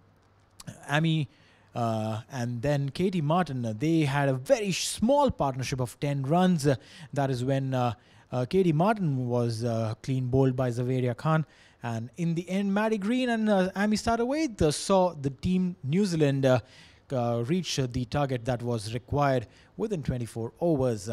Amy and then Katie Martin, they had a very small partnership of 10 runs. That is when Katie Martin was clean bowled by Zaveria Khan. And in the end, Maddie Green and Amy Satterthwaite saw the team New Zealand reach the target that was required within 24 overs.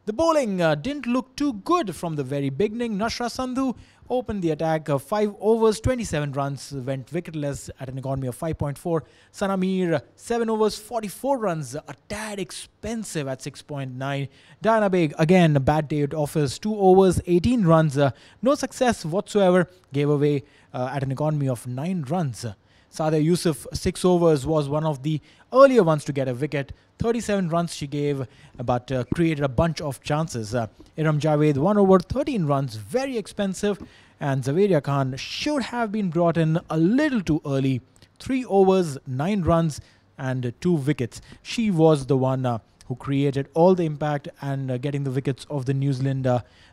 The bowling didn't look too good from the very beginning. Nashra Sandhu opened the attack. 5 overs, 27 runs, went wicketless at an economy of 5.4. Sana Mir, 7 overs, 44 runs, a tad expensive at 6.9. Diana Baig, again, a bad day at office. 2 overs, 18 runs, no success whatsoever. Gave away at an economy of 9 runs. Sadia Yusuf, 6 overs, was one of the earlier ones to get a wicket. 37 runs she gave, but created a bunch of chances. Iram Javed, 1 over, 13 runs, very expensive. And Zaveria Khan should have been brought in a little too early. 3 overs, 9 runs, and 2 wickets. She was the one who created all the impact and getting the wickets of the New Zealand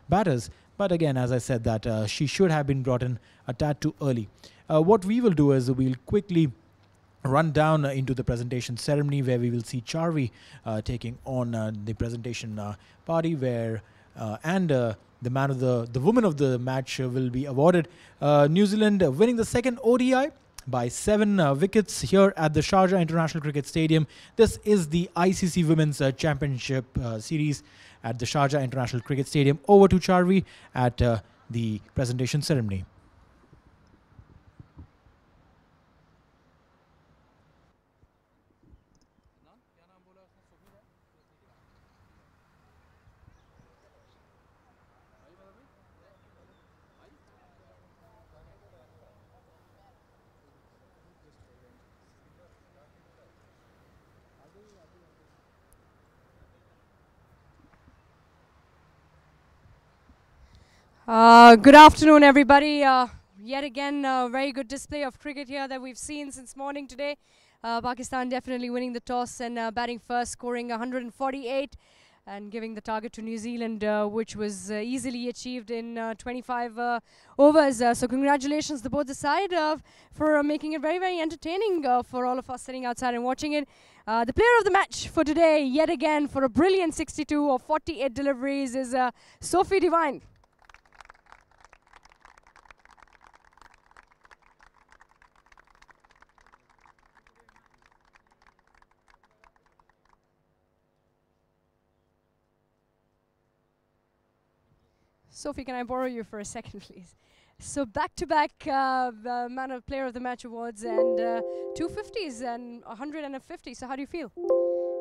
batters. But again, as I said, that she should have been brought in a tad too early. What we will do is we'll quickly run down into the presentation ceremony, where we will see Charvi taking on the presentation party, where the woman of the match will be awarded. New Zealand winning the second ODI by 7 wickets here at the Sharjah International Cricket Stadium. This is the ICC Women's Championship series at the Sharjah International Cricket Stadium. Over to Charvi at the presentation ceremony. Good afternoon, everybody. Yet again, a very good display of cricket here that we've seen since morning today. Pakistan definitely winning the toss and batting first, scoring 148 and giving the target to New Zealand, which was easily achieved in 25 overs. So congratulations to both the side for making it very, very entertaining for all of us sitting outside and watching it. The player of the match for today, yet again, for a brilliant 62 of 48 deliveries, is Sophie Devine. Sophie, can I borrow you for a second, please? So back-to-back Player of the Match awards and 2 50s and 100 and a 50. So how do you feel?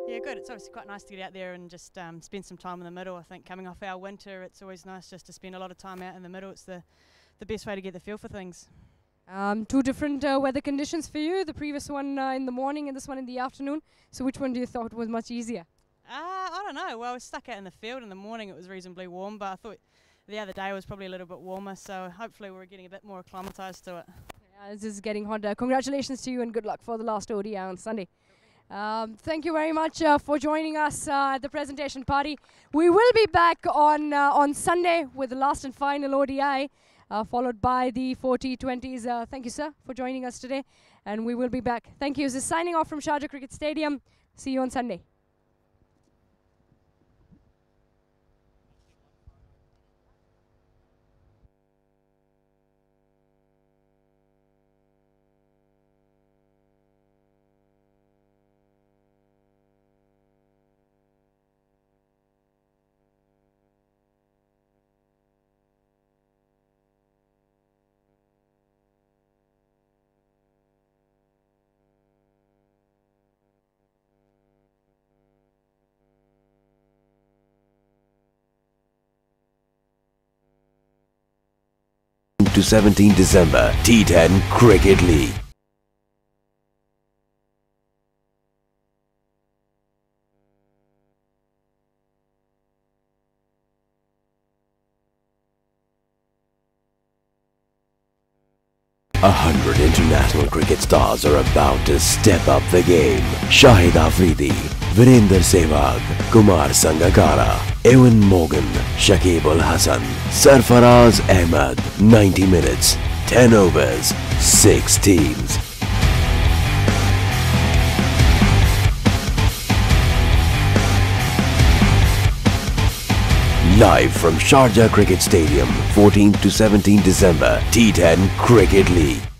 Yeah, good. It's obviously quite nice to get out there and just spend some time in the middle. I think coming off our winter, it's always nice just to spend a lot of time out in the middle. It's the best way to get the feel for things. 2 different weather conditions for you. The previous one in the morning and this one in the afternoon. So which one do you thought was much easier? I don't know. Well, I was stuck out in the field. In the morning it was reasonably warm, but I thought the other day was probably a little bit warmer, so hopefully we're getting a bit more acclimatised to it. Yeah, this is getting hotter. Congratulations to you and good luck for the last ODI on Sunday. Thank you very much for joining us at the presentation party. We will be back on Sunday with the last and final ODI, followed by the 4 T20s. Thank you, sir, for joining us today, and we will be back. Thank you. This is signing off from Sharjah Cricket Stadium. See you on Sunday. To 17 December, T10 Cricket League. A 100 international cricket stars are about to step up the game. Shahid Afridi, Virender Sehwag, Kumar Sangakkara, Ewan Morgan, Shakib Ul Hasan, Sarfaraz Ahmed. 90 minutes, 10 overs, 6 teams. Live from Sharjah Cricket Stadium, 14 to 17 December, T10 Cricket League.